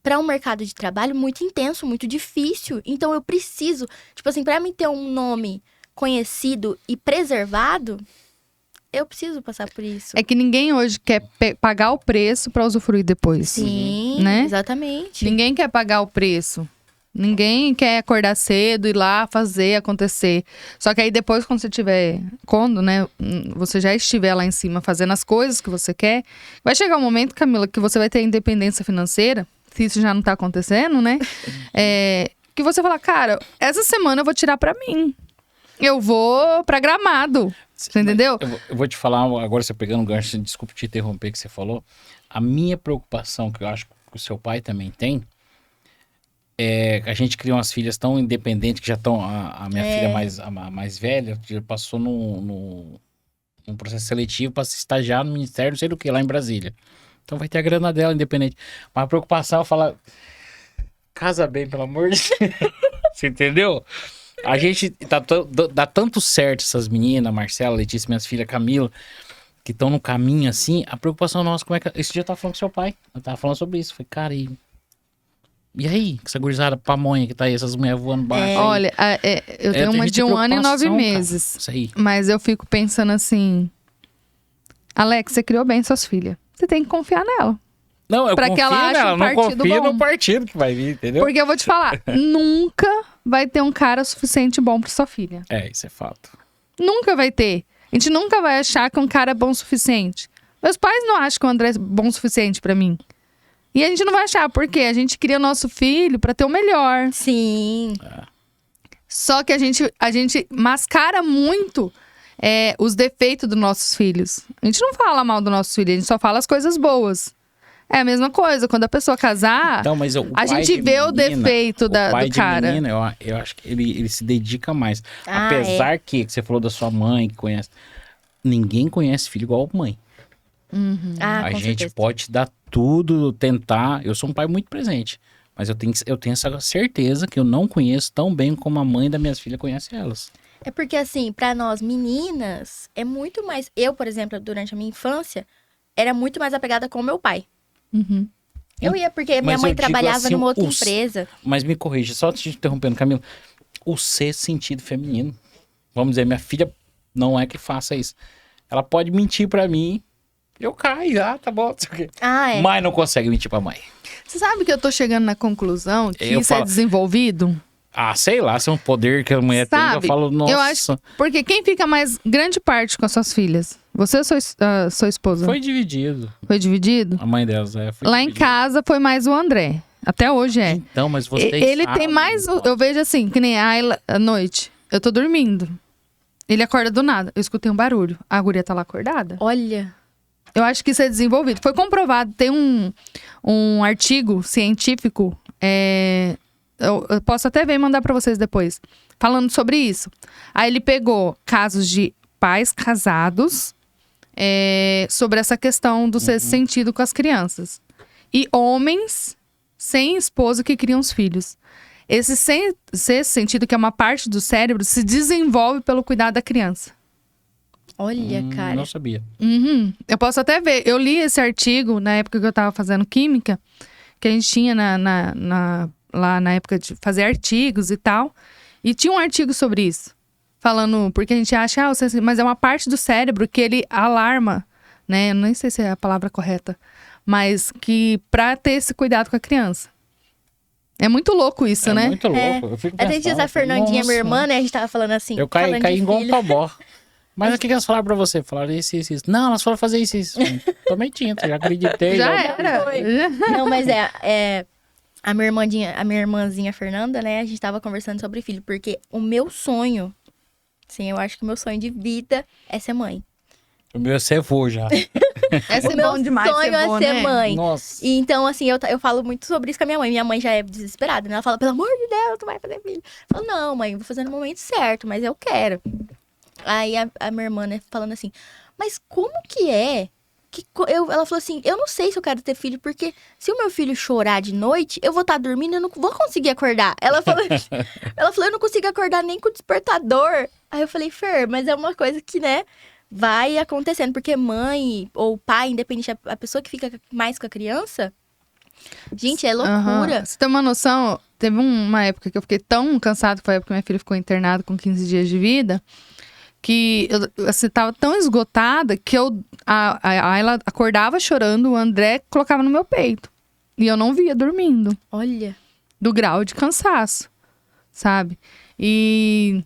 pra um mercado de trabalho muito intenso, muito difícil. Então, eu preciso... Tipo assim, pra mim ter um nome conhecido e preservado... Eu preciso passar por isso. É que ninguém hoje quer pagar o preço pra usufruir depois. Sim, né? Exatamente. Ninguém quer pagar o preço. Ninguém quer acordar cedo, ir lá, fazer acontecer. Só que aí depois, quando, né, você já estiver lá em cima fazendo as coisas que você quer, vai chegar um momento, Camila, que você vai ter independência financeira, se isso já não tá acontecendo, né? Que você fala, cara, essa semana eu vou tirar pra mim. Eu vou pra Gramado. Você entendeu? Eu vou te falar, agora você pegando o gancho, desculpa te interromper que você falou. A minha preocupação, que eu acho que que o seu pai também tem, a gente cria umas filhas tão independentes que já estão. A minha filha mais velha já passou num processo seletivo para se estagiar no Ministério, não sei do que, lá em Brasília. Então vai ter a grana dela, independente. Mas a preocupação é falar. Casa bem, pelo amor de Deus. Você entendeu? A gente dá tanto certo essas meninas, Marcela, Letícia, minhas filhas, Camila, que estão no caminho assim. A preocupação nossa, como é que. Esse dia eu tava falando com seu pai. Eu tava falando sobre isso. Falei, cara, e aí? Essa gurizada pamonha que tá aí, essas mulheres voando baixo. Olha, eu tenho uma de 1 ano e 9 meses. Cara, isso aí. Mas eu fico pensando assim. Alex, você criou bem suas filhas. Você tem que confiar nela. Não, eu Pra que confio ela ache nela, um não partido confio bom. no partido que vai vir, entendeu? Porque eu vou te falar, nunca vai ter um cara suficiente bom pra sua filha. Isso é fato. Nunca vai ter. A gente nunca vai achar que um cara é bom o suficiente. Meus pais não acham que o André é bom o suficiente pra mim. E a gente não vai achar, porque a gente cria nosso filho pra ter o melhor. Sim. Só que a gente mascara muito os defeitos dos nossos filhos. A gente não fala mal do nosso filho, a gente só fala as coisas boas. É a mesma coisa, quando a pessoa casar, Então, mas a gente vê o defeito do cara. Menina, eu acho que ele se dedica mais. Ah, Apesar que você falou da sua mãe, que conhece. Ninguém conhece filho igual mãe. Ah, A com gente certeza. pode dar tudo, tentar. Eu sou um pai muito presente. Mas eu tenho essa certeza que eu não conheço tão bem como a mãe das minhas filhas conhece elas. É porque, assim, pra nós meninas, é muito mais. Eu, por exemplo, durante a minha infância, era muito mais apegada com o meu pai. Uhum. Eu ia porque minha Mas mãe eu digo trabalhava assim, numa outra os- empresa. Mas me corrija, só te interrompendo, Camila. O sexto sentido feminino. Vamos dizer, minha filha não é que faça isso. Ela pode mentir pra mim, eu caio, tá bom, não sei o quê. Ah, é. Mas não consegue mentir pra mãe. Você sabe que eu tô chegando na conclusão que Eu isso é falo- desenvolvido? Sei lá, se é um poder que a mulher tem, eu Sabe? falo, nossa. Eu acho. Porque quem fica mais grande parte com as suas filhas? Você ou sua esposa? Foi dividido. Foi dividido? A mãe delas, foi Lá em dividido. casa foi mais o André. Até hoje é. Então, mas vocês Ele tem sabem, mais. Eu vejo assim, que nem a Ayla à noite. Eu tô dormindo. Ele acorda do nada. Eu escutei um barulho. A guria tá lá acordada. Olha. Eu acho que isso é desenvolvido. Foi comprovado. Tem um artigo científico. Eu posso até ver e mandar pra vocês depois. Falando sobre isso. Aí ele pegou casos de pais casados sobre essa questão do sexto sentido com as crianças. E homens sem esposa que criam os filhos. Esse sexto sentido, que é uma parte do cérebro, se desenvolve pelo cuidado da criança. Olha, cara. Não sabia. Uhum. Eu posso até ver. Eu li esse artigo na época que eu tava fazendo química, que a gente tinha lá na época de fazer artigos e tal. E tinha um artigo sobre isso. Falando, porque a gente acha, mas é uma parte do cérebro que ele alarma, né? Eu nem sei se é a palavra correta, mas que pra ter esse cuidado com a criança. É muito louco isso, né? Muito louco. Eu fico A gente pensando, a Fernandinha, nossa. minha irmã, né? A gente tava falando assim. Eu falando caí de igual um filho. tobó. Mas o que elas falaram pra você? Falaram isso. Não, elas foram fazer isso. Tomei tinta, já acreditei. Já era. Não, mas a minha irmãzinha Fernanda, né? A gente tava conversando sobre filho, porque o meu sonho, sim, eu acho que o meu sonho de vida é ser mãe. O meu é vô já. É ser O meu bom demais sonho ser bom, é ser né? mãe. Nossa. E então, assim, eu falo muito sobre isso com a minha mãe. Minha mãe já é desesperada, né? Ela fala, pelo amor de Deus, tu vai fazer filho. Eu falo, não, mãe, eu vou fazer no momento certo, mas eu quero. Aí a minha irmã, né, falando assim, mas como que é? Ela falou assim, eu não sei se eu quero ter filho, porque se o meu filho chorar de noite, eu vou estar dormindo e eu não vou conseguir acordar. Ela falou, eu não consigo acordar nem com o despertador. Aí eu falei, Fer, mas é uma coisa que, né, vai acontecendo, porque mãe ou pai, independente, a pessoa que fica mais com a criança, gente, é loucura. Aham. Você tem uma noção, teve uma época que eu fiquei tão cansada, que foi a época que minha filha ficou internada com 15 dias de vida, que eu assim, tava tão esgotada que ela acordava chorando, o André colocava no meu peito. E eu não via dormindo, Olha. do grau de cansaço, sabe? E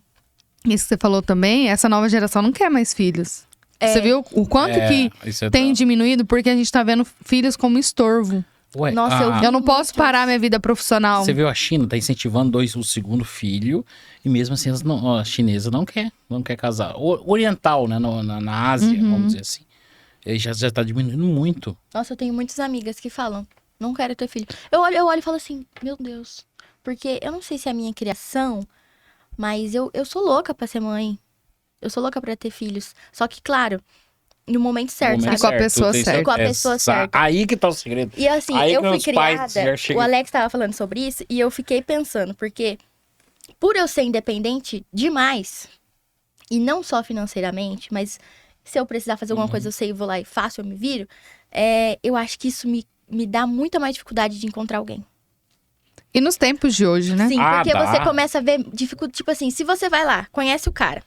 isso que você falou também, essa nova geração não quer mais filhos. Você viu o quanto que isso é tem diminuído? Porque a gente tá vendo filhos como estorvo. Ué, Nossa, eu vi. Eu não posso parar minha vida profissional. Você viu a China, tá incentivando o segundo filho, e mesmo assim a chinesa não quer casar. Oriental, né, na Ásia, vamos dizer assim. Ele já tá diminuindo muito. Nossa, eu tenho muitas amigas que falam Não quero ter filho. Eu olho e falo assim, meu Deus. Porque eu não sei se é a minha criação, mas eu sou louca pra ser mãe. Eu sou louca pra ter filhos. Só que, claro, no momento certo, Momento sabe? com a pessoa tem certa. Com a pessoa certa. Aí que tá o segredo. E assim, Aí eu que fui os pais criada. já chegam- O Alex tava falando sobre isso e eu fiquei pensando, porque por eu ser independente demais, e não só financeiramente, mas se eu precisar fazer alguma coisa, eu sei, eu vou lá e faço, eu me viro. Eu acho que isso me dá muita mais dificuldade de encontrar alguém. E nos tempos de hoje, né? Sim, Ah, porque dá. você começa a ver dificuldade. Tipo assim, se você vai lá, conhece o cara.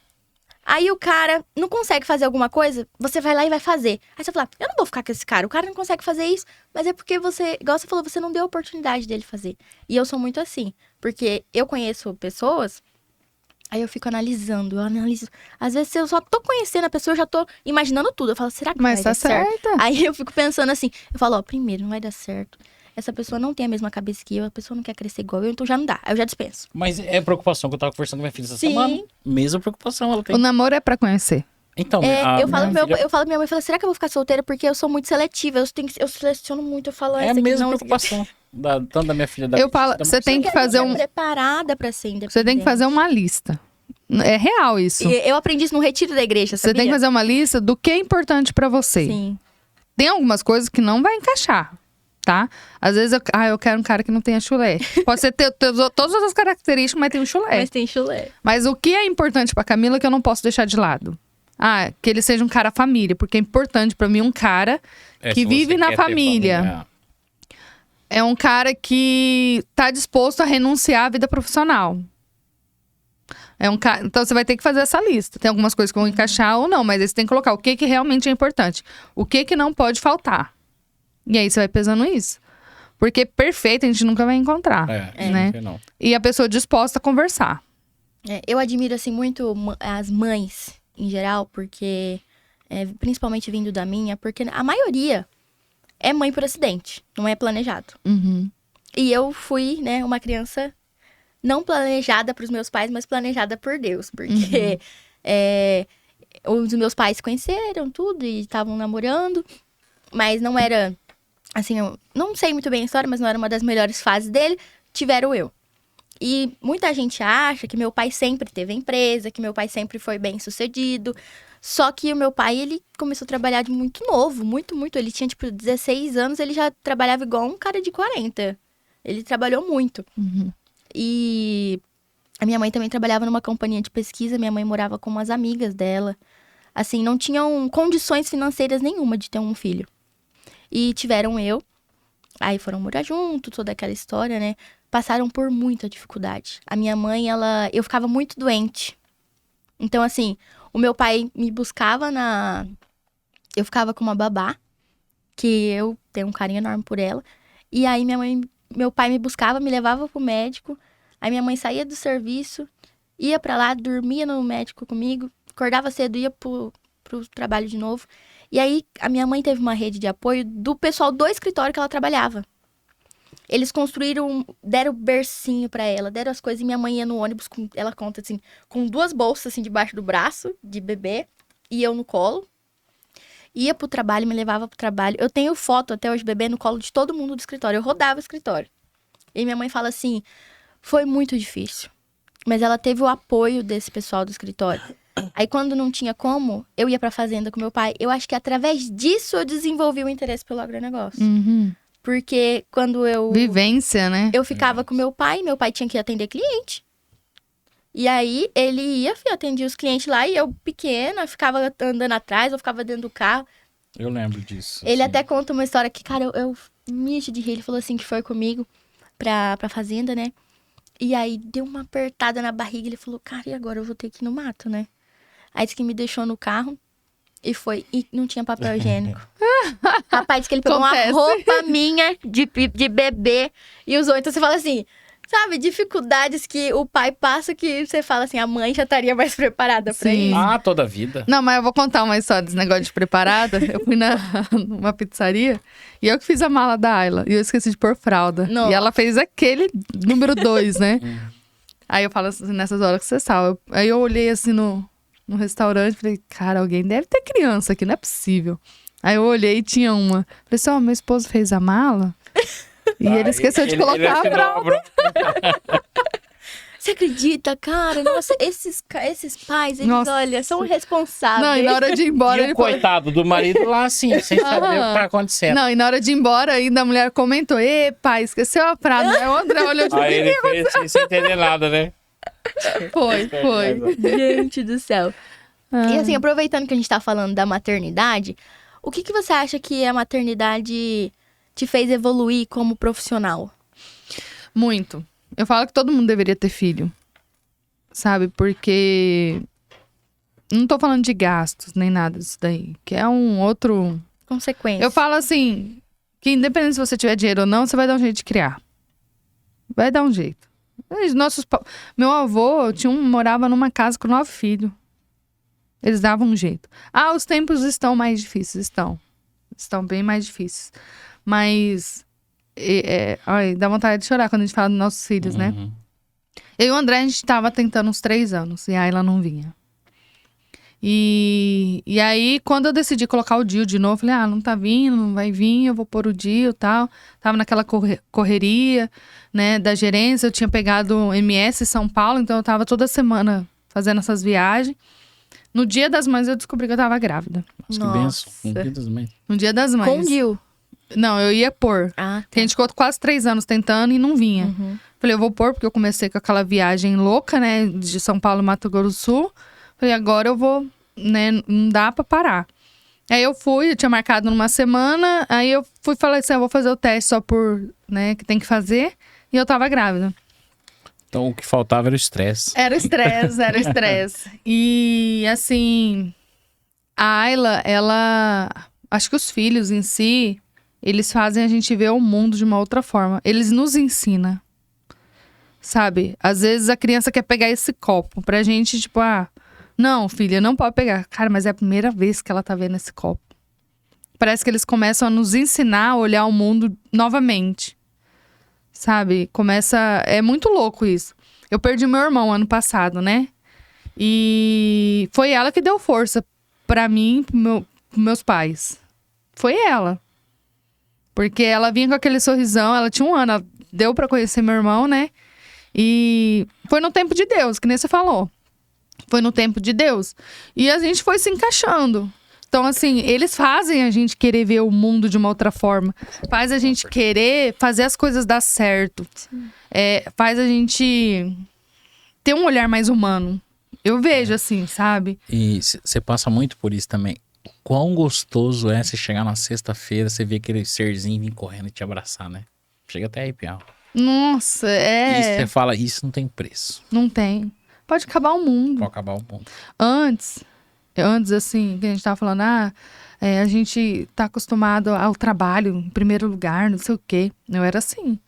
Aí o cara não consegue fazer alguma coisa, você vai lá e vai fazer. Aí você fala, eu não vou ficar com esse cara, o cara não consegue fazer isso. Mas é porque você, igual você falou, você não deu a oportunidade dele fazer. E eu sou muito assim, porque eu conheço pessoas, aí eu fico analisando, eu analiso. Às vezes eu só tô conhecendo a pessoa, eu já tô imaginando tudo. Eu falo, será que Mas vai tá dar certo? certa. Aí eu fico pensando assim, eu falo, ó, primeiro, não vai dar certo. Essa pessoa não tem a mesma cabeça que eu, a pessoa não quer crescer igual eu, então já não dá. Aí eu já dispenso. Mas é preocupação que eu tava conversando com minha filha essa Sim. semana. Mesma preocupação ela tem. O namoro é pra conhecer. Então, Eu falo minha filha- eu falo pra minha mãe, falo, será que eu vou ficar solteira? Porque eu sou muito seletiva, eu seleciono muito, eu falo, é a essa aqui mesma não... preocupação. Tanto da minha filha da Eu falo, da você tem que Porque a fazer gente um. é preparada pra ser independente. Você tem que fazer uma lista. É real isso. E eu aprendi isso no retiro da igreja, Você sabia? tem que fazer uma lista do que é importante pra você. Sim. Tem algumas coisas que não vai encaixar, tá? Às vezes eu quero um cara que não tenha chulé. Pode ser ter todas as características, mas tem um chulé. Mas tem chulé. Mas o que é importante pra Camila que eu não posso deixar de lado? Que ele seja um cara família, porque é importante pra mim um cara que se vive você na quer ter família. É um cara que tá disposto a renunciar à vida profissional. Então você vai ter que fazer essa lista. Tem algumas coisas que vão encaixar ou não, mas aí você tem que colocar o que realmente é importante. O que não pode faltar. E aí você vai pesando isso. Porque perfeito a gente nunca vai encontrar. Né? Não. E a pessoa disposta a conversar. Eu admiro, assim, muito as mães, em geral, porque... principalmente vindo da minha, porque a maioria é mãe por acidente, não é planejado. Uhum. E eu fui, né, uma criança não planejada pros meus pais, mas planejada por Deus. Porque os meus pais se conheceram, tudo, e estavam namorando. Mas não era, assim, eu não sei muito bem a história, mas não era uma das melhores fases dele. Tiveram eu. E muita gente acha que meu pai sempre teve empresa, que meu pai sempre foi bem sucedido. Só que o meu pai, ele começou a trabalhar de muito novo, muito, muito. Ele tinha, tipo, 16 anos, ele já trabalhava igual um cara de 40. Ele trabalhou muito. Uhum. E a minha mãe também trabalhava numa companhia de pesquisa, minha mãe morava com umas amigas dela. Assim, não tinham condições financeiras nenhuma de ter um filho. E tiveram eu, aí foram morar junto, toda aquela história, né? Passaram por muita dificuldade. A minha mãe, eu ficava muito doente. Então, assim, o meu pai me buscava eu ficava com uma babá, que eu tenho um carinho enorme por ela. E aí meu pai me buscava, me levava pro médico. Aí minha mãe saía do serviço, ia pra lá, dormia no médico comigo, acordava cedo, ia pro trabalho de novo. E aí a minha mãe teve uma rede de apoio do pessoal do escritório que ela trabalhava. Eles deram bercinho pra ela, deram as coisas. E minha mãe ia no ônibus, ela conta assim, com 2 bolsas assim debaixo do braço, de bebê, e eu no colo. Ia pro trabalho, me levava pro trabalho. Eu tenho foto até hoje, bebê, no colo de todo mundo do escritório. Eu rodava o escritório. E minha mãe fala assim, foi muito difícil. Mas ela teve o apoio desse pessoal do escritório. Aí quando não tinha como, eu ia pra fazenda com meu pai. Eu acho que através disso eu desenvolvi o interesse pelo agronegócio. Uhum. Porque quando Vivência, né? eu ficava com meu pai tinha que atender cliente. E aí, ele ia, atendia os clientes lá, e eu, pequena, ficava andando atrás, eu ficava dentro do carro. Eu lembro disso. Ele assim. até conta uma história que, cara, eu me enchi de rir. Ele falou assim, que foi comigo pra fazenda, né? E aí, deu uma apertada na barriga, ele falou, cara, e agora eu vou ter que ir no mato, né? Aí, disse que me deixou no carro, e foi, e não tinha papel higiênico. Rapaz, disse que ele pegou Acontece. uma roupa minha de bebê e usou. Então, você fala assim... Sabe, dificuldades que o pai passa que você fala assim, a mãe já estaria mais preparada pra Sim. isso. Toda a vida. Não, mas eu vou contar uma história desse negócio de preparada. Eu fui numa pizzaria e eu que fiz a mala da Ayla. E eu esqueci de pôr fralda. Nossa. E ela fez aquele número 2, né? Aí eu falo assim, nessas horas que você sabe. Aí eu olhei assim no restaurante e falei, cara, alguém deve ter criança aqui, não é possível. Aí eu olhei e tinha uma. Falei assim, meu esposo fez a mala e ele esqueceu de colocar a fralda. Você acredita, cara? Nossa, esses pais, eles, Nossa. olha, são responsáveis. Não, e na hora de ir embora... E o coitado do marido lá, assim, sem saber o que tá acontecendo. Não, e na hora de ir embora, ainda a mulher comentou, pai, esqueceu a fralda. Aí o André olhou de Aí ele fez assim, sem entender nada, né? Foi. Gente do céu. E assim, aproveitando que a gente tá falando da maternidade, o que você acha que a maternidade te fez evoluir como profissional? Muito. Eu falo que todo mundo deveria ter filho, sabe? Porque não tô falando de gastos nem nada disso daí, que é um outro... Consequência. Eu falo assim, que independente se você tiver dinheiro ou não, você vai dar um jeito de criar. Vai dar um jeito. Meu avô morava numa casa com 9 filhos. Eles davam um jeito. Os tempos estão mais difíceis, estão bem mais difíceis. Mas... Ai, dá vontade de chorar quando a gente fala dos nossos filhos, né? Eu e o André, a gente tava tentando uns 3 anos. E a Ayla não vinha. E aí, quando eu decidi colocar o Dio de novo, eu falei, não tá vindo, não vai vir, eu vou pôr o Dio e tal. Tava naquela correria, né, da gerência. Eu tinha pegado o MS São Paulo, então eu tava toda semana fazendo essas viagens. No Dia das Mães, eu descobri que eu tava grávida. Nossa, que benção. No Dia das Mães. No Dia das Mães. Com o Dio? Não, eu ia pôr. Tá. A gente ficou quase 3 anos tentando e não vinha. Uhum. Falei, eu vou pôr, porque eu comecei com aquela viagem louca, né? De São Paulo, Mato Grosso do Sul. Falei, agora eu vou, né? Não dá pra parar. Aí eu tinha marcado numa semana. Aí eu fui e falei assim, eu vou fazer o teste só por, né? Que tem que fazer. E eu tava grávida. Então o que faltava era o estresse. Era estresse. E assim, a Ayla, ela... Acho que os filhos em si... Eles fazem a gente ver o mundo de uma outra forma. Eles nos ensinam. Sabe? Às vezes a criança quer pegar esse copo. Pra gente, tipo, não, filha, não pode pegar. Cara, mas é a primeira vez que ela tá vendo esse copo. Parece que eles começam a nos ensinar a olhar o mundo novamente. Sabe? É muito louco isso. Eu perdi meu irmão ano passado, né? E foi ela que deu força pra mim, pros meus pais. Foi ela. Porque ela vinha com aquele sorrisão, ela tinha 1 ano, ela deu pra conhecer meu irmão, né? E foi no tempo de Deus, que nem você falou. Foi no tempo de Deus. E a gente foi se encaixando. Então, assim, eles fazem a gente querer ver o mundo de uma outra forma. Faz a gente querer fazer as coisas dar certo. Faz a gente ter um olhar mais humano. Eu vejo assim, sabe? E você passa muito por isso também. Quão gostoso é você chegar na sexta-feira, você ver aquele serzinho vir correndo e te abraçar, né? Chega até a arrepiar. Nossa, E você fala, isso não tem preço. Não tem. Pode acabar o mundo. Pode acabar o mundo. Antes assim, que a gente tava falando, a gente tá acostumado ao trabalho em primeiro lugar, não sei o quê. Eu era assim.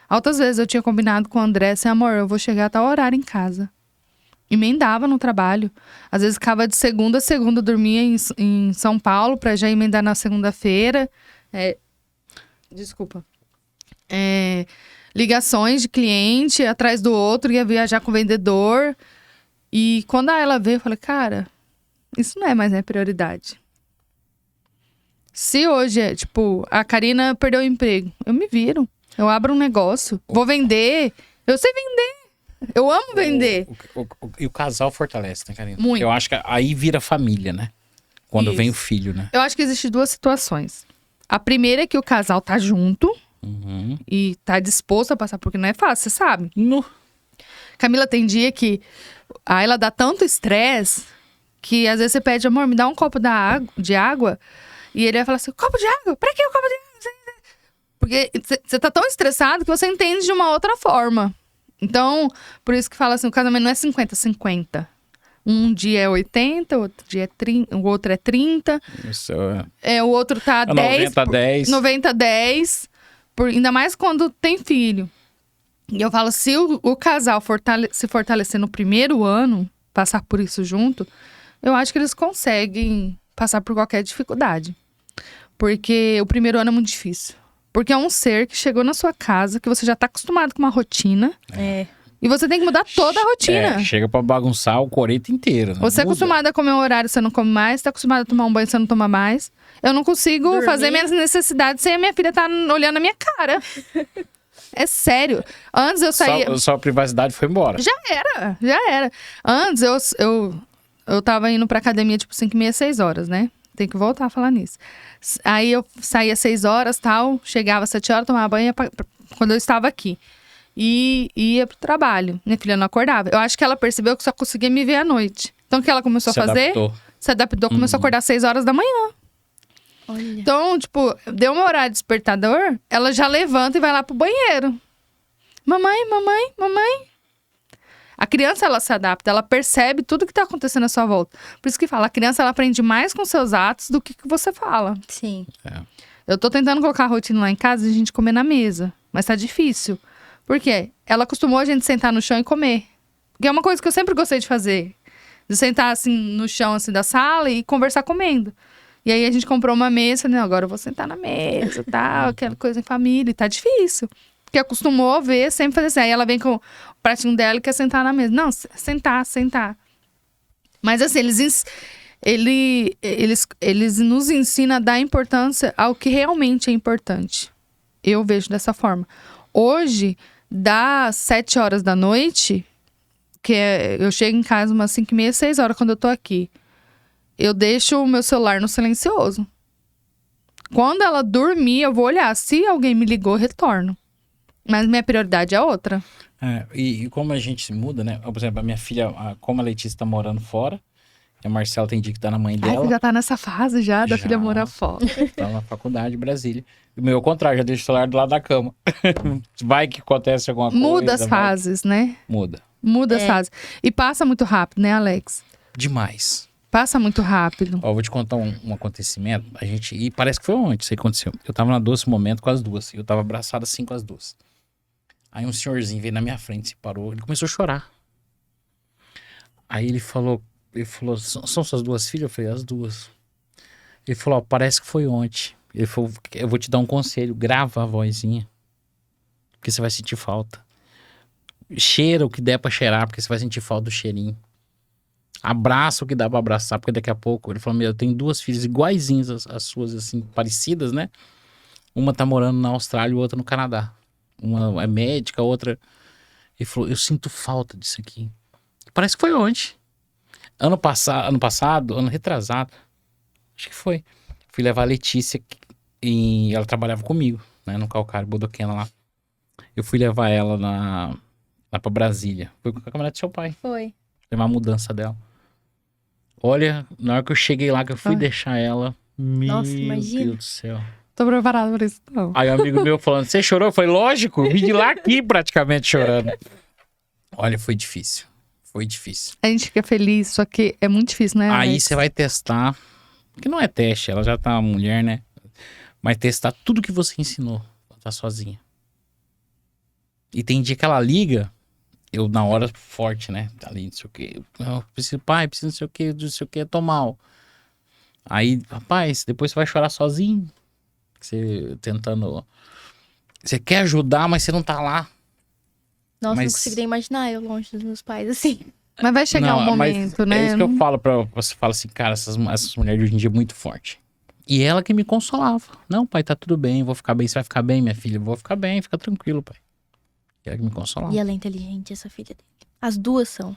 Altas vezes eu tinha combinado com o André, assim, amor, eu vou chegar a tal horário em casa. Emendava no trabalho. Às vezes ficava de segunda a segunda, dormia em São Paulo pra já emendar na segunda-feira. Desculpa. Ligações de cliente atrás do outro, ia viajar com o vendedor. E quando ela veio, eu falei, cara, isso não é mais minha prioridade. Se hoje a Karina perdeu o emprego, eu me viro. Eu abro um negócio, vou vender. Eu sei vender. Eu amo vender. E o casal fortalece, né, Karina? Muito. Eu acho que aí vira família, né? Quando Isso. vem o filho, né? Eu acho que existem 2 situações. A primeira é que o casal tá junto e tá disposto a passar, porque não é fácil, você sabe. Camila, tem dia que ela dá tanto estresse que às vezes você pede, amor, me dá um copo de água. E ele vai falar assim, copo de água? Pra que o copo de água? Porque você tá tão estressado que você entende de uma outra forma. Então, por isso que fala assim, o casamento não é 50-50. Um dia é 80, outro dia é 30, o outro é 30. Isso o outro tá 10. 90-10. 90-10. Ainda mais quando tem filho. E eu falo, se o casal se fortalecer no primeiro ano, passar por isso junto, eu acho que eles conseguem passar por qualquer dificuldade. Porque o primeiro ano é muito difícil. Porque é um ser que chegou na sua casa, que você já tá acostumado com uma rotina. E você tem que mudar toda a rotina. Chega pra bagunçar o coreto inteiro. Né? Você é acostumado a comer um horário, você não come mais. Tá acostumado a tomar um banho, você não toma mais. Eu não consigo Dormir. fazer minhas necessidades sem a minha filha estar olhando a minha cara. É sério. Antes eu saía... Sua privacidade foi embora. Já era. Antes eu tava indo pra academia tipo 5h30, 6 horas, né? Tem que voltar a falar nisso. Aí eu saía 6 horas, tal, chegava 7 horas, tomava banho quando eu estava aqui. E ia pro trabalho. Minha filha não acordava. Eu acho que ela percebeu que só conseguia me ver à noite. Então o que ela começou a fazer? Se adaptou, começou a acordar 6 horas da manhã. Olha. Então, tipo, deu meu horário de despertador, ela já levanta e vai lá pro banheiro. Mamãe. A criança, ela se adapta, ela percebe tudo que tá acontecendo à sua volta. Por isso que fala, a criança, ela aprende mais com seus atos do que você fala. Sim. Eu tô tentando colocar a rotina lá em casa e a gente comer na mesa. Mas tá difícil. Por quê? Ela acostumou a gente sentar no chão e comer. Que é uma coisa que eu sempre gostei de fazer. De sentar, assim, no chão, assim, da sala e conversar comendo. E aí a gente comprou uma mesa, né? Agora eu vou sentar na mesa, tal, aquela coisa em família. E tá difícil. Porque acostumou a ver, sempre fazer assim. Aí ela vem com o pratinho dela e quer sentar na mesa. Não, sentar. Mas assim, eles nos ensinam a dar importância ao que realmente é importante. Eu vejo dessa forma. Hoje, das 7 horas da noite, eu chego em casa umas 5h30, 6 horas quando eu tô aqui. Eu deixo o meu celular no silencioso. Quando ela dormir, eu vou olhar. Se alguém me ligou, eu retorno. Mas minha prioridade é outra. E como a gente se muda, né? Por exemplo, a minha filha, como a Letícia tá morando fora, e a Marcela tem dia que tá na mãe dela. Você já tá nessa fase já, da filha morar fora. Tá na faculdade, Brasília. O meu, ao contrário, já deixo o celular do lado da cama. Vai que acontece alguma coisa. Muda as fases, né? Muda as fases. E passa muito rápido, né, Alex? Demais. Passa muito rápido. Ó, vou te contar um acontecimento. E parece que foi ontem isso aconteceu. Eu tava na doce momento com as duas. Eu tava abraçado assim com as duas. Aí um senhorzinho veio na minha frente, se parou. Ele começou a chorar. Aí ele falou, são suas duas filhas? Eu falei, as duas. Ele falou, ó, parece que foi ontem. Ele falou, eu vou te dar um conselho. Grava a vozinha. Porque você vai sentir falta. Cheira o que der pra cheirar, porque você vai sentir falta do cheirinho. Abraça o que dá pra abraçar, porque daqui a pouco... Ele falou, eu tenho duas filhas iguaizinhas às suas, assim, parecidas, né? Uma tá morando na Austrália e outra no Canadá. Uma é médica, a outra... Ele falou, eu sinto falta disso aqui. Parece que foi ontem. Ano passado, ano retrasado. Acho que foi. Fui levar a Letícia e ela trabalhava comigo, né? No Calcário, Bodoquena lá. Eu fui levar ela lá pra Brasília. Foi com a caminhonete do seu pai. Foi. Levar a mudança dela. Olha, na hora que eu cheguei lá, que eu fui deixar ela... Nossa, meu imagina. Deus do céu. Tô preparado pra isso, não. Aí um amigo meu falando, você chorou? Eu falei, lógico, vim de lá aqui praticamente chorando. Olha, foi difícil. Foi difícil. A gente fica feliz, só que é muito difícil, né, Alex? Aí você vai testar, que não é teste, ela já tá mulher, né? Mas testar tudo que você ensinou, tá sozinha. E tem dia que ela liga, eu na hora forte, né? Tá ali, não sei o quê. Eu preciso, pai, preciso não sei o que, tô mal. Aí, rapaz, depois você vai chorar sozinho. Você tentando... Você quer ajudar, mas você não tá lá. Nossa, Mas... não conseguiria imaginar eu longe dos meus pais, assim. Mas vai chegar um momento, né? É isso que eu falo pra você. Fala assim, cara, essas mulheres de hoje em dia é muito forte. E ela que me consolava. Não, pai, tá tudo bem, vou ficar bem. Você vai ficar bem, minha filha? Vou ficar bem, fica tranquilo, pai. E ela que me consolava. E ela é inteligente, essa filha dele. As duas são.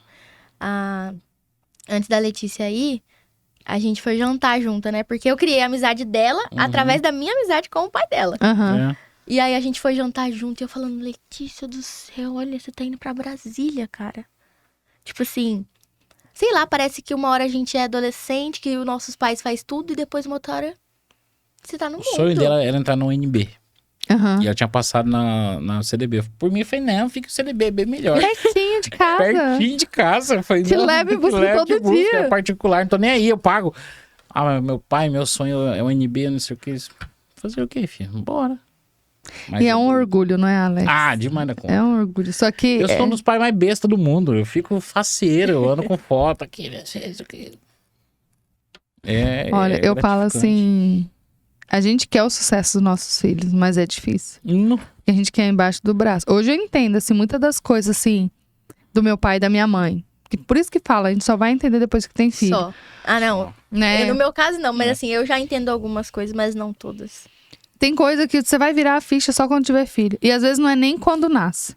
Antes da Letícia ir, a gente foi jantar junto, né? Porque eu criei a amizade dela através da minha amizade com o pai dela. Aham. E aí a gente foi jantar junto e eu falando, Letícia do céu, olha, você tá indo pra Brasília, cara. Tipo assim, sei lá, parece que uma hora a gente é adolescente, que os nossos pais faz tudo e depois uma outra hora você tá no mundo. O sonho dela era entrar no UNB. Aham. E ela tinha passado na CDB. Por mim, eu falei, não, fica o CDB bem melhor. Pertinho de casa. Pertinho de casa. Eu falei, Te não, leva e busca leva, todo te busca, dia. É particular, não tô nem aí, eu pago. Mas meu pai, meu sonho é o UNB, não sei o que. Fazer o quê, filho? Bora. Mas E é um orgulho, não é, Alex? demais da conta. É um orgulho. Só que. Eu sou um dos pais mais bestas do mundo. Eu fico faceiro, eu ando com foto aqui, né? Isso aqui. Olha, eu falo gratificante. assim. A gente quer o sucesso dos nossos filhos, mas é difícil. Não. Porque a gente quer embaixo do braço. Hoje eu entendo, assim, muitas das coisas, assim, do meu pai e da minha mãe. Por isso que fala, a gente só vai entender depois que tem filho. Só. Ah, não. Né? No meu caso, não. Mas assim, eu já entendo algumas coisas, mas não todas. Tem coisa que você vai virar a ficha só quando tiver filho. E às vezes não é nem quando nasce.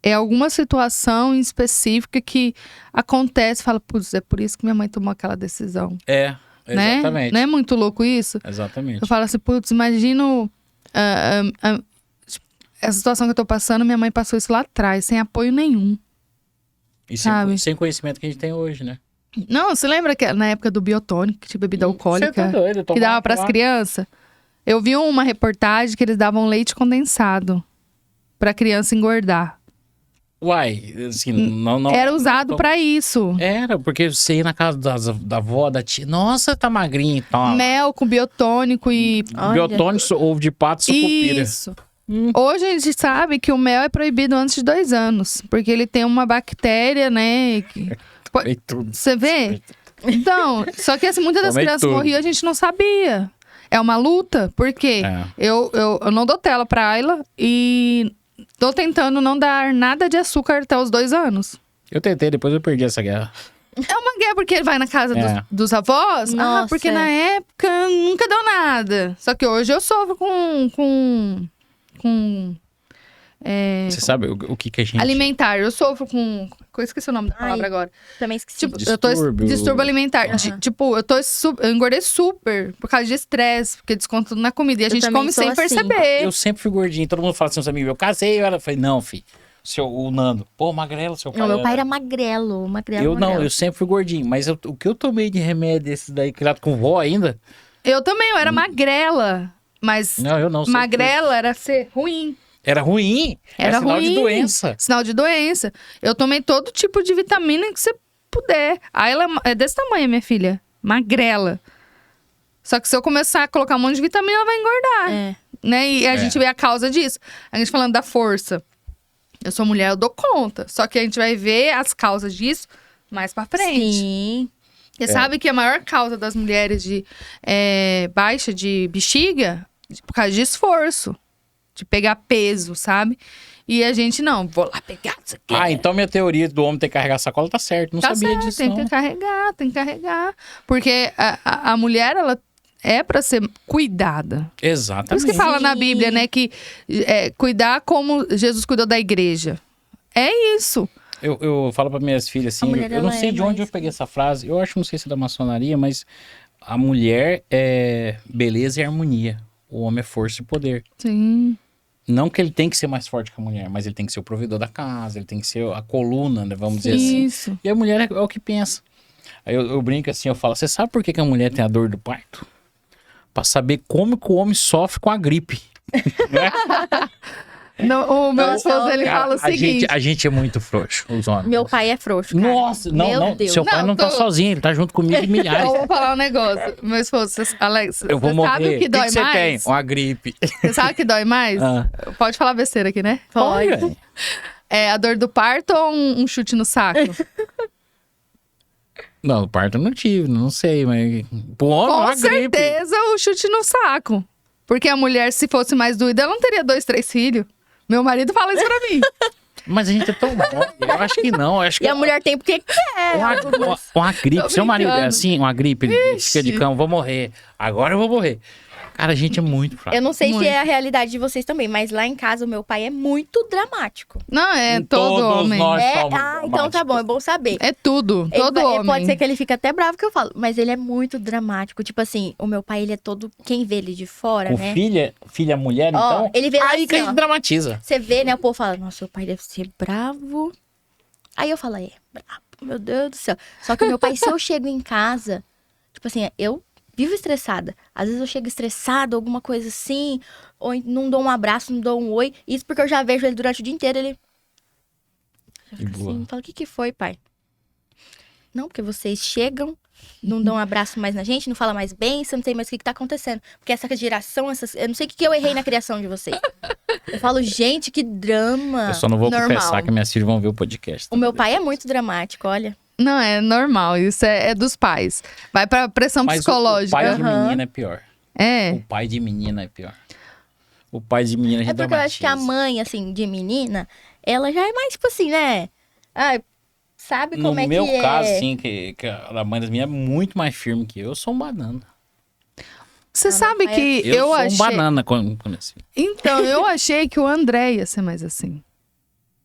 É alguma situação em específica que acontece. Fala, putz, é por isso que minha mãe tomou aquela decisão. É, Né? exatamente. Não é muito louco isso? Exatamente. Eu falo assim, putz, imagino essa situação que eu tô passando, minha mãe passou isso lá atrás, sem apoio nenhum. E sabe? sem conhecimento que a gente tem hoje, né? Não, você lembra que na época do biotônico, que tinha bebida alcoólica, Você tá doido, que dava pras crianças? Eu vi uma reportagem que eles davam leite condensado pra criança engordar. Uai, assim, não... Era usado pra isso. Era, porque você ia na casa da avó, da tia. Nossa, tá magrinho e tal. Mel com biotônico e... Olha. Biotônico, ovo de pato, sucupira. Isso. Hoje a gente sabe que o mel é proibido antes de 2 anos. Porque ele tem uma bactéria, né? E tudo. Você vê? Então, só que assim, muitas das Tomei crianças tudo. morriam, a gente não sabia. É uma luta, porque É. eu não dou tela pra Ayla e tô tentando não dar nada de açúcar até os 2 anos. Eu tentei, depois eu perdi essa guerra. É uma guerra porque ele vai na casa É. dos avós. Nossa, Porque é. na época nunca deu nada. Só que hoje eu sofro com Você sabe o que a gente... alimentar. Eu sofro com... Eu esqueci o nome da palavra Ai. agora. Também esqueci. Tipo, eu tô Distúrbio. distúrbio alimentar. Tipo, eu engordei super por causa de estresse, porque desconto tudo na comida. E a Eu gente também come sou sem assim. perceber. Eu sempre fui gordinho. Todo mundo fala assim, os amigos, eu casei. Eu falei, não, filho. O Nando. Pô, magrelo, seu pai. Não, meu pai era magrelo. Eu não, eu sempre fui gordinho. Mas o que eu tomei de remédio desses daí, criado com vó ainda... Eu também, eu era magrela. Mas Não, eu não. sempre magrela era ser ruim. fui. Era ruim. Era sinal de ruim. doença. Sinal de doença. Eu tomei todo tipo de vitamina que você puder. Aí ela é desse tamanho, minha filha. Magrela. Só que se eu começar a colocar um monte de vitamina, ela vai engordar. É. Né? E a gente vê a causa disso. A gente falando da força. Eu sou mulher, eu dou conta. Só que a gente vai ver as causas disso mais pra frente. Sim. Você sabe que a maior causa das mulheres de baixa de bexiga por causa de esforço. De pegar peso, sabe? E a gente, não, vou lá pegar isso aqui. Ah, então minha teoria do homem ter que carregar sacola tá certo. Não Tá sabia certo, disso, tem não. que carregar, tem que carregar. Porque a mulher, ela é pra ser cuidada. Por Exatamente. isso que fala na Bíblia, né? Que cuidar como Jesus cuidou da igreja. É isso. Eu falo para minhas filhas assim, A mulher, eu não ela sei é de onde mais- eu peguei essa frase. Eu acho, não sei se é da maçonaria, mas a mulher é beleza e harmonia. O homem é força e poder. Sim. Não que ele tem que ser mais forte que a mulher, mas ele tem que ser o provedor da casa, ele tem que ser a coluna, né, vamos dizer assim. Isso. E a mulher é o que pensa. Aí eu brinco assim, eu falo, você sabe por que a mulher tem a dor do parto? Pra saber como que o homem sofre com a gripe. Né? O meu Nossa, esposo, ele Cara, fala o seguinte. a gente é muito frouxo, os homens. Meu pai é frouxo, cara. Nossa, não, Meu não. Deus. Seu pai Não, não tá tô- sozinho, ele tá junto comigo e milhares. Eu vou falar um negócio. Meu esposo, Alex, Eu vou você morrer. sabe o que dói você mais? tem? Uma gripe. Você sabe o que dói mais? Ah. Pode falar besteira aqui, né? Pode. Olha, É a dor do parto ou um chute no saco? não, parto eu não tive, não sei, mas... Pô, uma Com gripe. certeza o chute no saco. Porque a mulher, se fosse mais doida, ela não teria 2, 3 filhos. Meu marido fala isso pra mim. Mas a gente é tão mole. Eu acho que não, eu acho que... E a mulher tem porque quer. Uma gripe, Tô seu marido é brincando. assim, uma gripe, ele fica de Ixi. cama, vou morrer. Agora eu vou morrer. Cara, a gente é muito fraco. Eu não sei Muito. se é a realidade de vocês também, mas lá em casa o meu pai é muito dramático. Não, é todo Todos homem. nós É, somos então tá bom, é bom saber. É tudo. Todo homem. Pode ser que ele fique até bravo que eu falo, mas ele é muito dramático. Tipo assim, o meu pai, ele é todo. Quem vê ele de fora, Com né? filha mulher, Ó, então... ele vê lá Aí que a assim, gente ó. dramatiza. Você vê, né? O povo fala, nossa, seu pai deve ser bravo. Aí eu falo, bravo, meu Deus do céu. Só que o meu pai, se eu chego em casa, tipo assim, eu vivo estressada. Às vezes eu chego estressada, alguma coisa assim, ou não dou um abraço, não dou um oi. Isso porque eu já vejo ele durante o dia inteiro, ele já fica De boa. assim, fala, o que foi, pai? Não, porque vocês chegam, não dão um abraço mais na gente, não fala mais bem, você não sei mais o que tá acontecendo. Porque essa geração, eu não sei o que eu errei na criação de vocês. Eu falo, gente, que drama. Eu só não vou normal. confessar que minhas filhas vão ver o podcast. O meu pai é muito dramático, olha. Não, é normal. Isso é dos pais. Vai pra pressão Mas psicológica. o pai de Aham. menina é pior. É. O pai de menina é pior. O pai de menina a É gente porque eu acho que a dramatiza. mãe, assim, de menina, ela já é mais, tipo assim, né? Ai, sabe como No é meu que caso, é? assim, que a mãe das minhas é muito mais firme que eu sou um banana. Você sabe pai que Eu eu sou achei... um banana quando assim. Então, eu achei que o André ia ser mais assim.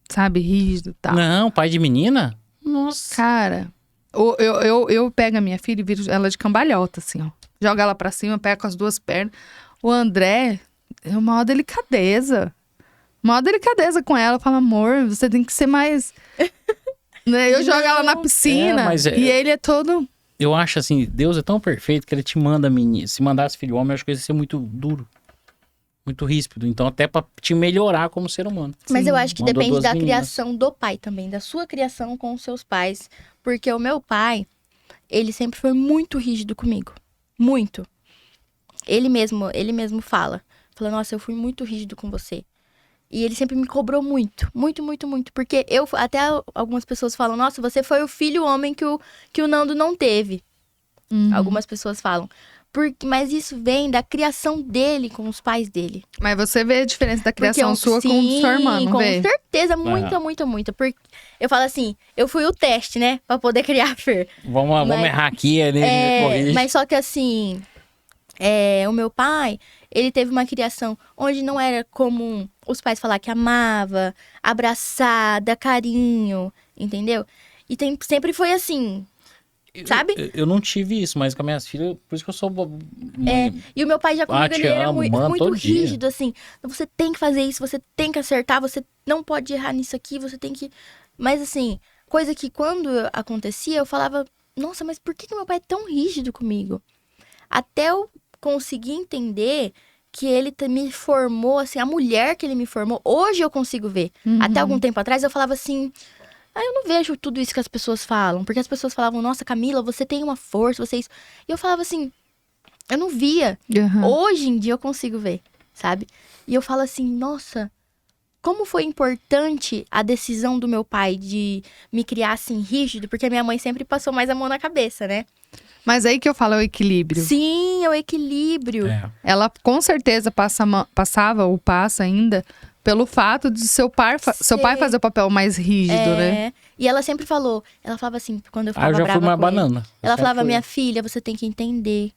Sabe? Rígido e tal. Não, pai de menina? Nossa. Cara, eu pego a minha filha e viro ela de cambalhota, assim, ó. Jogo ela pra cima, pego com as duas pernas. O André é uma maior delicadeza. Maior delicadeza com ela. Fala, amor, você tem que ser mais... Né? Eu jogo ela na piscina mas e ele é todo... Eu acho assim, Deus é tão perfeito que ele te manda menino. Se mandasse filho homem, eu acho que ele ia ser muito duro. Muito ríspido. Então, até pra te melhorar como ser humano. Mas eu acho que Mandou depende duas da meninas. criação do pai também, da sua criação com os seus pais. Porque o meu pai, ele sempre foi muito rígido comigo. Muito. Ele mesmo fala. Fala, nossa, eu fui muito rígido com você. E ele sempre me cobrou muito, muito, muito, muito. Porque até algumas pessoas falam, nossa, você foi o filho homem que o Nando não teve. Algumas pessoas falam. Mas isso vem da criação dele com os pais dele. Mas você vê a diferença da Porque criação sua com a sua irmã, não com vê? certeza, muita, muita, muita. Porque eu falo assim, eu fui o teste, né? Pra poder criar a Fer. Vamos errar aqui, ele corrige. Mas só que assim, o meu pai, ele teve uma criação onde não era comum os pais falar que amava, abraçar, dar carinho, entendeu? E sempre foi assim, sabe? Eu não tive isso, mas com as minhas filhas, por isso que eu sou mãe. E o meu pai já comigo, te ele era amo, muito, mano, muito todo dia. rígido, assim. Você tem que fazer isso, você tem que acertar, você não pode errar nisso aqui, você tem que... Mas assim, coisa que quando acontecia, eu falava, nossa, mas por que meu pai é tão rígido comigo? Até eu conseguir entender que ele me formou, assim, a mulher que ele me formou, hoje eu consigo ver. Até algum tempo atrás eu falava assim... eu não vejo tudo isso que as pessoas falam. Porque as pessoas falavam, nossa, Camila, você tem uma força, você é isso. E eu falava assim, eu não via. Hoje em dia eu consigo ver, sabe? E eu falo assim, nossa, como foi importante a decisão do meu pai de me criar assim rígido, porque a minha mãe sempre passou mais a mão na cabeça, né? Mas aí que eu falo é o equilíbrio. Sim, é o equilíbrio. Ela com certeza passava ou passa ainda pelo fato de seu pai fazer o papel mais rígido, né? E ela sempre falou, ela falava assim, quando eu ficava eu já brava fui mais com ele, banana. ela falava, minha filha, você tem que entender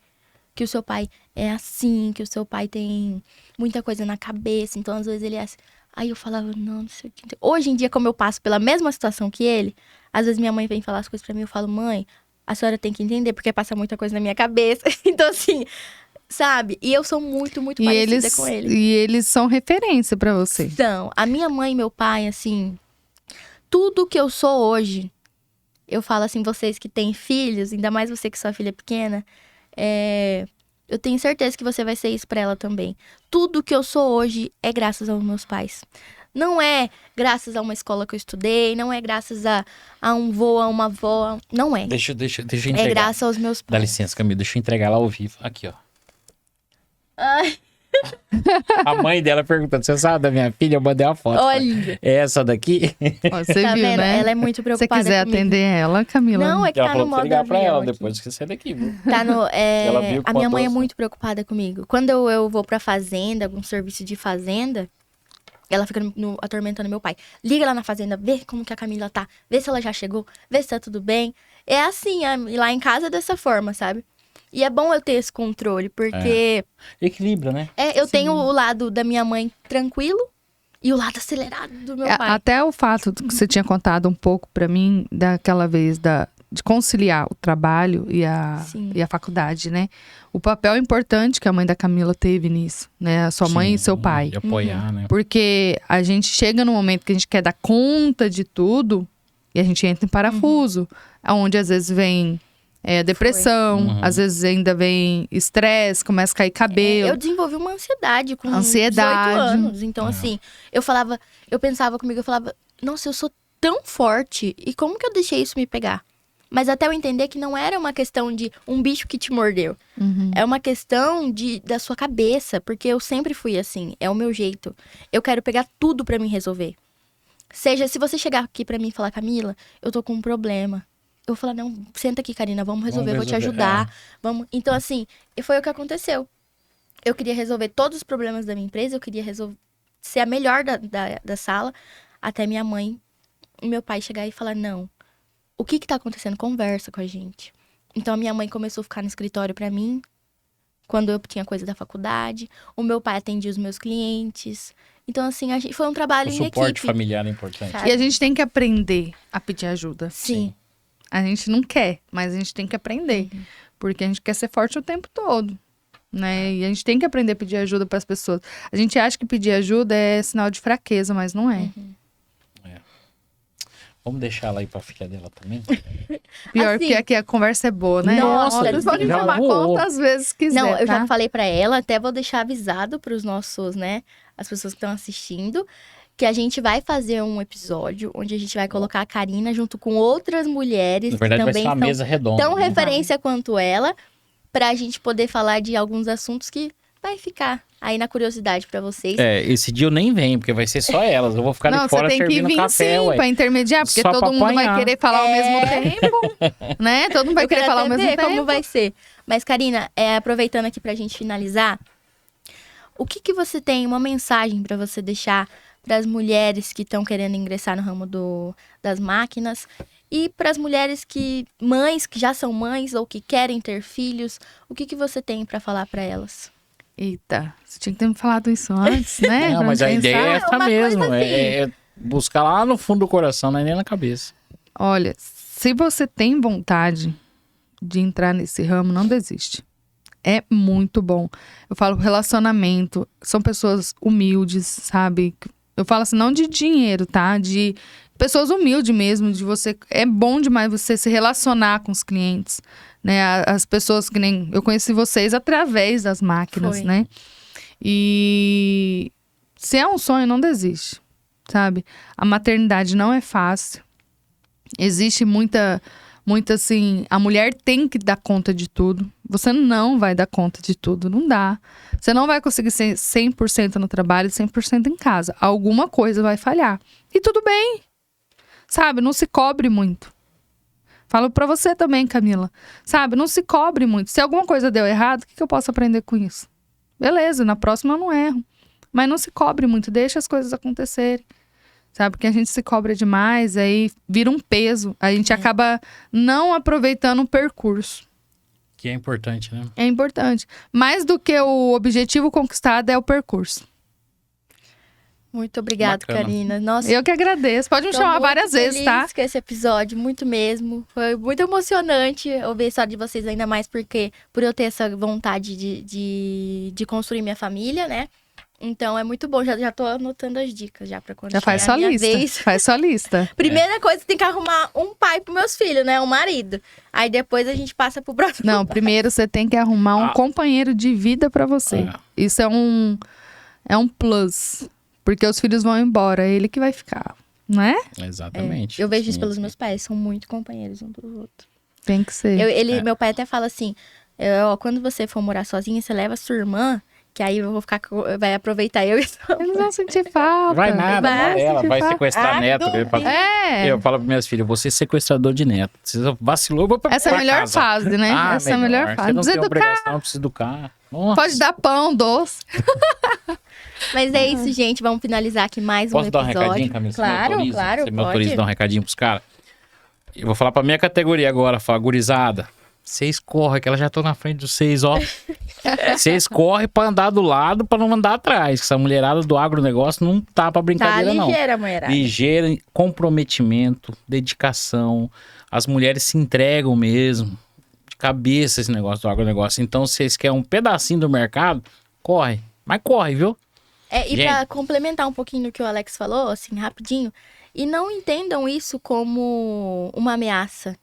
que o seu pai é assim, que o seu pai tem muita coisa na cabeça, então às vezes ele é assim. Aí eu falava, não sei o que. Hoje em dia, como eu passo pela mesma situação que ele, às vezes minha mãe vem falar as coisas pra mim, eu falo, mãe, a senhora tem que entender, porque passa muita coisa na minha cabeça. Então assim, sabe? E eu sou muito, muito parecida com ele. E eles são referência pra você. Então, a minha mãe e meu pai, assim, tudo que eu sou hoje, eu falo assim, vocês que têm filhos, ainda mais você que sua filha é pequena, eu tenho certeza que você vai ser isso pra ela também. Tudo que eu sou hoje é graças aos meus pais. Não é graças a uma escola que eu estudei, não é graças a um vô, a uma avó, não é. Deixa eu entregar. É graças aos meus Dá pais. licença, Camila, deixa eu entregar lá ao vivo. Aqui, ó. Ai, A mãe dela perguntando, você sabe da minha filha? Eu mandei uma foto. olha, É essa daqui? Ó, você tá viu, vendo? né? Ela é muito Se você preocupada quiser comigo. atender ela, Camila. Não, é que Ela tá falou no pra modo ligar pra avião ela aqui. depois que você é daqui, viu? Tá no, Ela viu que a minha botou mãe é essa. muito preocupada comigo. Quando eu vou pra fazenda, algum serviço de fazenda, ela fica atormentando meu pai. Liga lá na fazenda, vê como que a Camila tá, vê se ela já chegou, vê se tá tudo bem. É assim, lá em casa é dessa forma, sabe? E é bom eu ter esse controle, porque Equilibra, né? eu tenho o lado da minha mãe tranquilo e o lado acelerado do meu pai. Até o fato que você tinha contado um pouco pra mim daquela vez de conciliar o trabalho e a faculdade, né? O papel importante que a mãe da Camila teve nisso, né? A sua mãe e seu pai. De apoiar, né? Porque a gente chega num momento que a gente quer dar conta de tudo e a gente entra em parafuso. Onde às vezes vem depressão, às vezes ainda vem estresse, começa a cair cabelo. Eu desenvolvi uma ansiedade com Ansiedade. 18 anos. Então, assim, eu pensava comigo, eu falava, nossa, eu sou tão forte. E como que eu deixei isso me pegar? Mas até eu entender que não era uma questão de um bicho que te mordeu. É uma questão da sua cabeça. Porque eu sempre fui assim. É o meu jeito. Eu quero pegar tudo pra mim resolver. Seja, se você chegar aqui pra mim e falar, Camila, eu tô com um problema. Eu vou falar, não, senta aqui, Karina, vamos resolver, eu vou te ajudar. Vamos. Então, assim, foi o que aconteceu. Eu queria resolver todos os problemas da minha empresa, eu queria ser a melhor da sala, até minha mãe e meu pai chegar e falar, não, o que tá acontecendo? Conversa com a gente. Então, a minha mãe começou a ficar no escritório pra mim, quando eu tinha coisa da faculdade. O meu pai atendia os meus clientes. Então, assim, foi um trabalho O em suporte equipe. familiar é importante. Sabe? E a gente tem que aprender a pedir ajuda. Sim. A gente não quer, mas a gente tem que aprender. Porque a gente quer ser forte o tempo todo, né? E a gente tem que aprender a pedir ajuda para as pessoas. A gente acha que pedir ajuda é sinal de fraqueza, mas não é. Vamos deixar ela aí pra filha dela também? Pior Assim, que aqui a conversa é boa, né? Nossa, Vocês podem já chamar voou. quantas vezes quiser, Não, eu tá? já falei pra ela, até vou deixar avisado pros nossos, né, as pessoas que estão assistindo, que a gente vai fazer um episódio onde a gente vai colocar a Karina junto com outras mulheres Na verdade, que vai ser também uma são mesa redonda. tão né? referência quanto ela, pra gente poder falar de alguns assuntos que vai ficar aí na curiosidade pra vocês. Esse dia eu nem venho, porque vai ser só elas. Eu vou ficar Não, de fora você tem que servindo vir café, sim ué. pra intermediar, porque Só todo pra mundo vai apanhar. querer falar ao mesmo tempo, né? Todo mundo vai Eu querer quero falar ao até mesmo ver tempo. como vai ser. Mas, Karina, aproveitando aqui pra gente finalizar, o que você tem, uma mensagem pra você deixar para as mulheres que estão querendo ingressar no ramo das máquinas e para as mulheres mães que já são mães ou que querem ter filhos, o que você tem pra falar pra elas? Eita, você tinha que ter me falado isso antes, né? Não, Pra mas não a ideia é pensar. essa uma mesmo. coisa assim. É buscar lá no fundo do coração, não é nem na cabeça. Olha, se você tem vontade de entrar nesse ramo, não desiste. É muito bom. Eu falo relacionamento, são pessoas humildes, sabe? Eu falo assim, não de dinheiro, tá? De pessoas humildes mesmo, de você... É bom demais você se relacionar com os clientes, né? As pessoas que nem... Eu conheci vocês através das máquinas, Foi. né? E se é um sonho, não desiste, sabe? A maternidade não é fácil. Existe muita assim, a mulher tem que dar conta de tudo. Você não vai dar conta de tudo, não dá. Você não vai conseguir ser 100% no trabalho e 100% em casa. Alguma coisa vai falhar. E tudo bem. Sabe, não se cobre muito. Falo pra você também, Camila. Sabe, não se cobre muito. Se alguma coisa deu errado, o que eu posso aprender com isso? Beleza, na próxima eu não erro. Mas não se cobre muito, deixa as coisas acontecerem. Sabe, porque a gente se cobra demais, aí vira um peso. A gente acaba não aproveitando o percurso. Que é importante, né? É importante. Mais do que o objetivo conquistado é o percurso. Muito obrigada, Bacana. Karina. Nossa, Eu que agradeço. Pode me tô chamar muito várias vezes, tá? feliz com esse episódio, muito mesmo. Foi muito emocionante ouvir a história de vocês, ainda mais por eu ter essa vontade de construir minha família, né? Então é muito bom, já tô anotando as dicas já pra quando Já faz chegar sua a minha lista. vez. Faz sua lista. Primeira coisa, tem que arrumar um pai pros meus filhos, né? Um marido. Aí depois a gente passa pro próximo. Não, primeiro você tem que arrumar um companheiro de vida pra você. É. Isso é um plus. Porque os filhos vão embora, é ele que vai ficar, não é? Exatamente. Eu vejo isso Sim, pelos sim. meus pais, são muito companheiros um dos outros. Tem que ser. Meu pai até fala assim, quando você for morar sozinha, você leva a sua irmã, que aí eu vou ficar, vai aproveitar eu e sua mãe. Eles vão sentir falta. Vai nada, Vai ela vai sentir sequestrar Ah, neto. duvido. Eu falo para minhas filhas, você é sequestrador de neto. Você vacilou, vou pra Essa é a pra melhor casa. fase, né? Ah, Essa é a melhor fase. Você não Precisa tem educar. obrigação, precisa educar. Nossa. Pode dar pão, doce. Mas é isso, gente, vamos finalizar aqui mais Posso um dar um episódio. recadinho, Camila? Você me Claro, autoriza? claro, Você me autoriza a pode. dar um recadinho pros caras? Eu vou falar pra minha categoria agora, falar, gurizada. Vocês correm, que ela já tô na frente de vocês, ó. Vocês correm pra andar do lado, pra não andar atrás. Que essa mulherada do agronegócio não tá pra Tá brincadeira, não. ligeira, mulherada. Ligeiro, comprometimento, dedicação. As mulheres se entregam mesmo. De cabeça esse negócio do agronegócio. Então, se vocês querem um pedacinho do mercado, corre. Mas corre, viu? E Gente. pra complementar um pouquinho do que o Alex falou, assim, rapidinho, e não entendam isso como uma ameaça.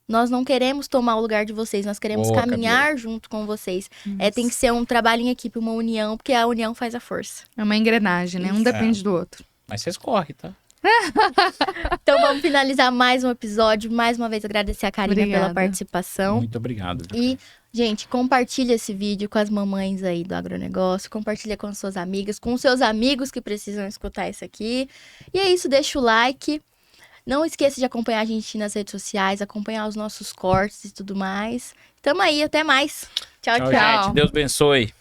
Nós não queremos tomar o lugar de vocês, nós queremos Boa, caminhar junto com vocês. Tem que ser um trabalho em equipe, uma união, porque a união faz a força. É uma engrenagem, né? Um depende do outro. Mas vocês correm, tá? Então vamos finalizar mais um episódio. Mais uma vez agradecer a Karina pela Obrigada. participação. Muito obrigado. viu? E, gente, compartilha esse vídeo com as mamães aí do agronegócio, compartilha com as suas amigas, com os seus amigos que precisam escutar isso aqui. E é isso, deixa o like. Não esqueça de acompanhar a gente nas redes sociais, acompanhar os nossos cortes e tudo mais. Tamo aí, até mais. Tchau, Tchau, tchau. gente. Deus abençoe.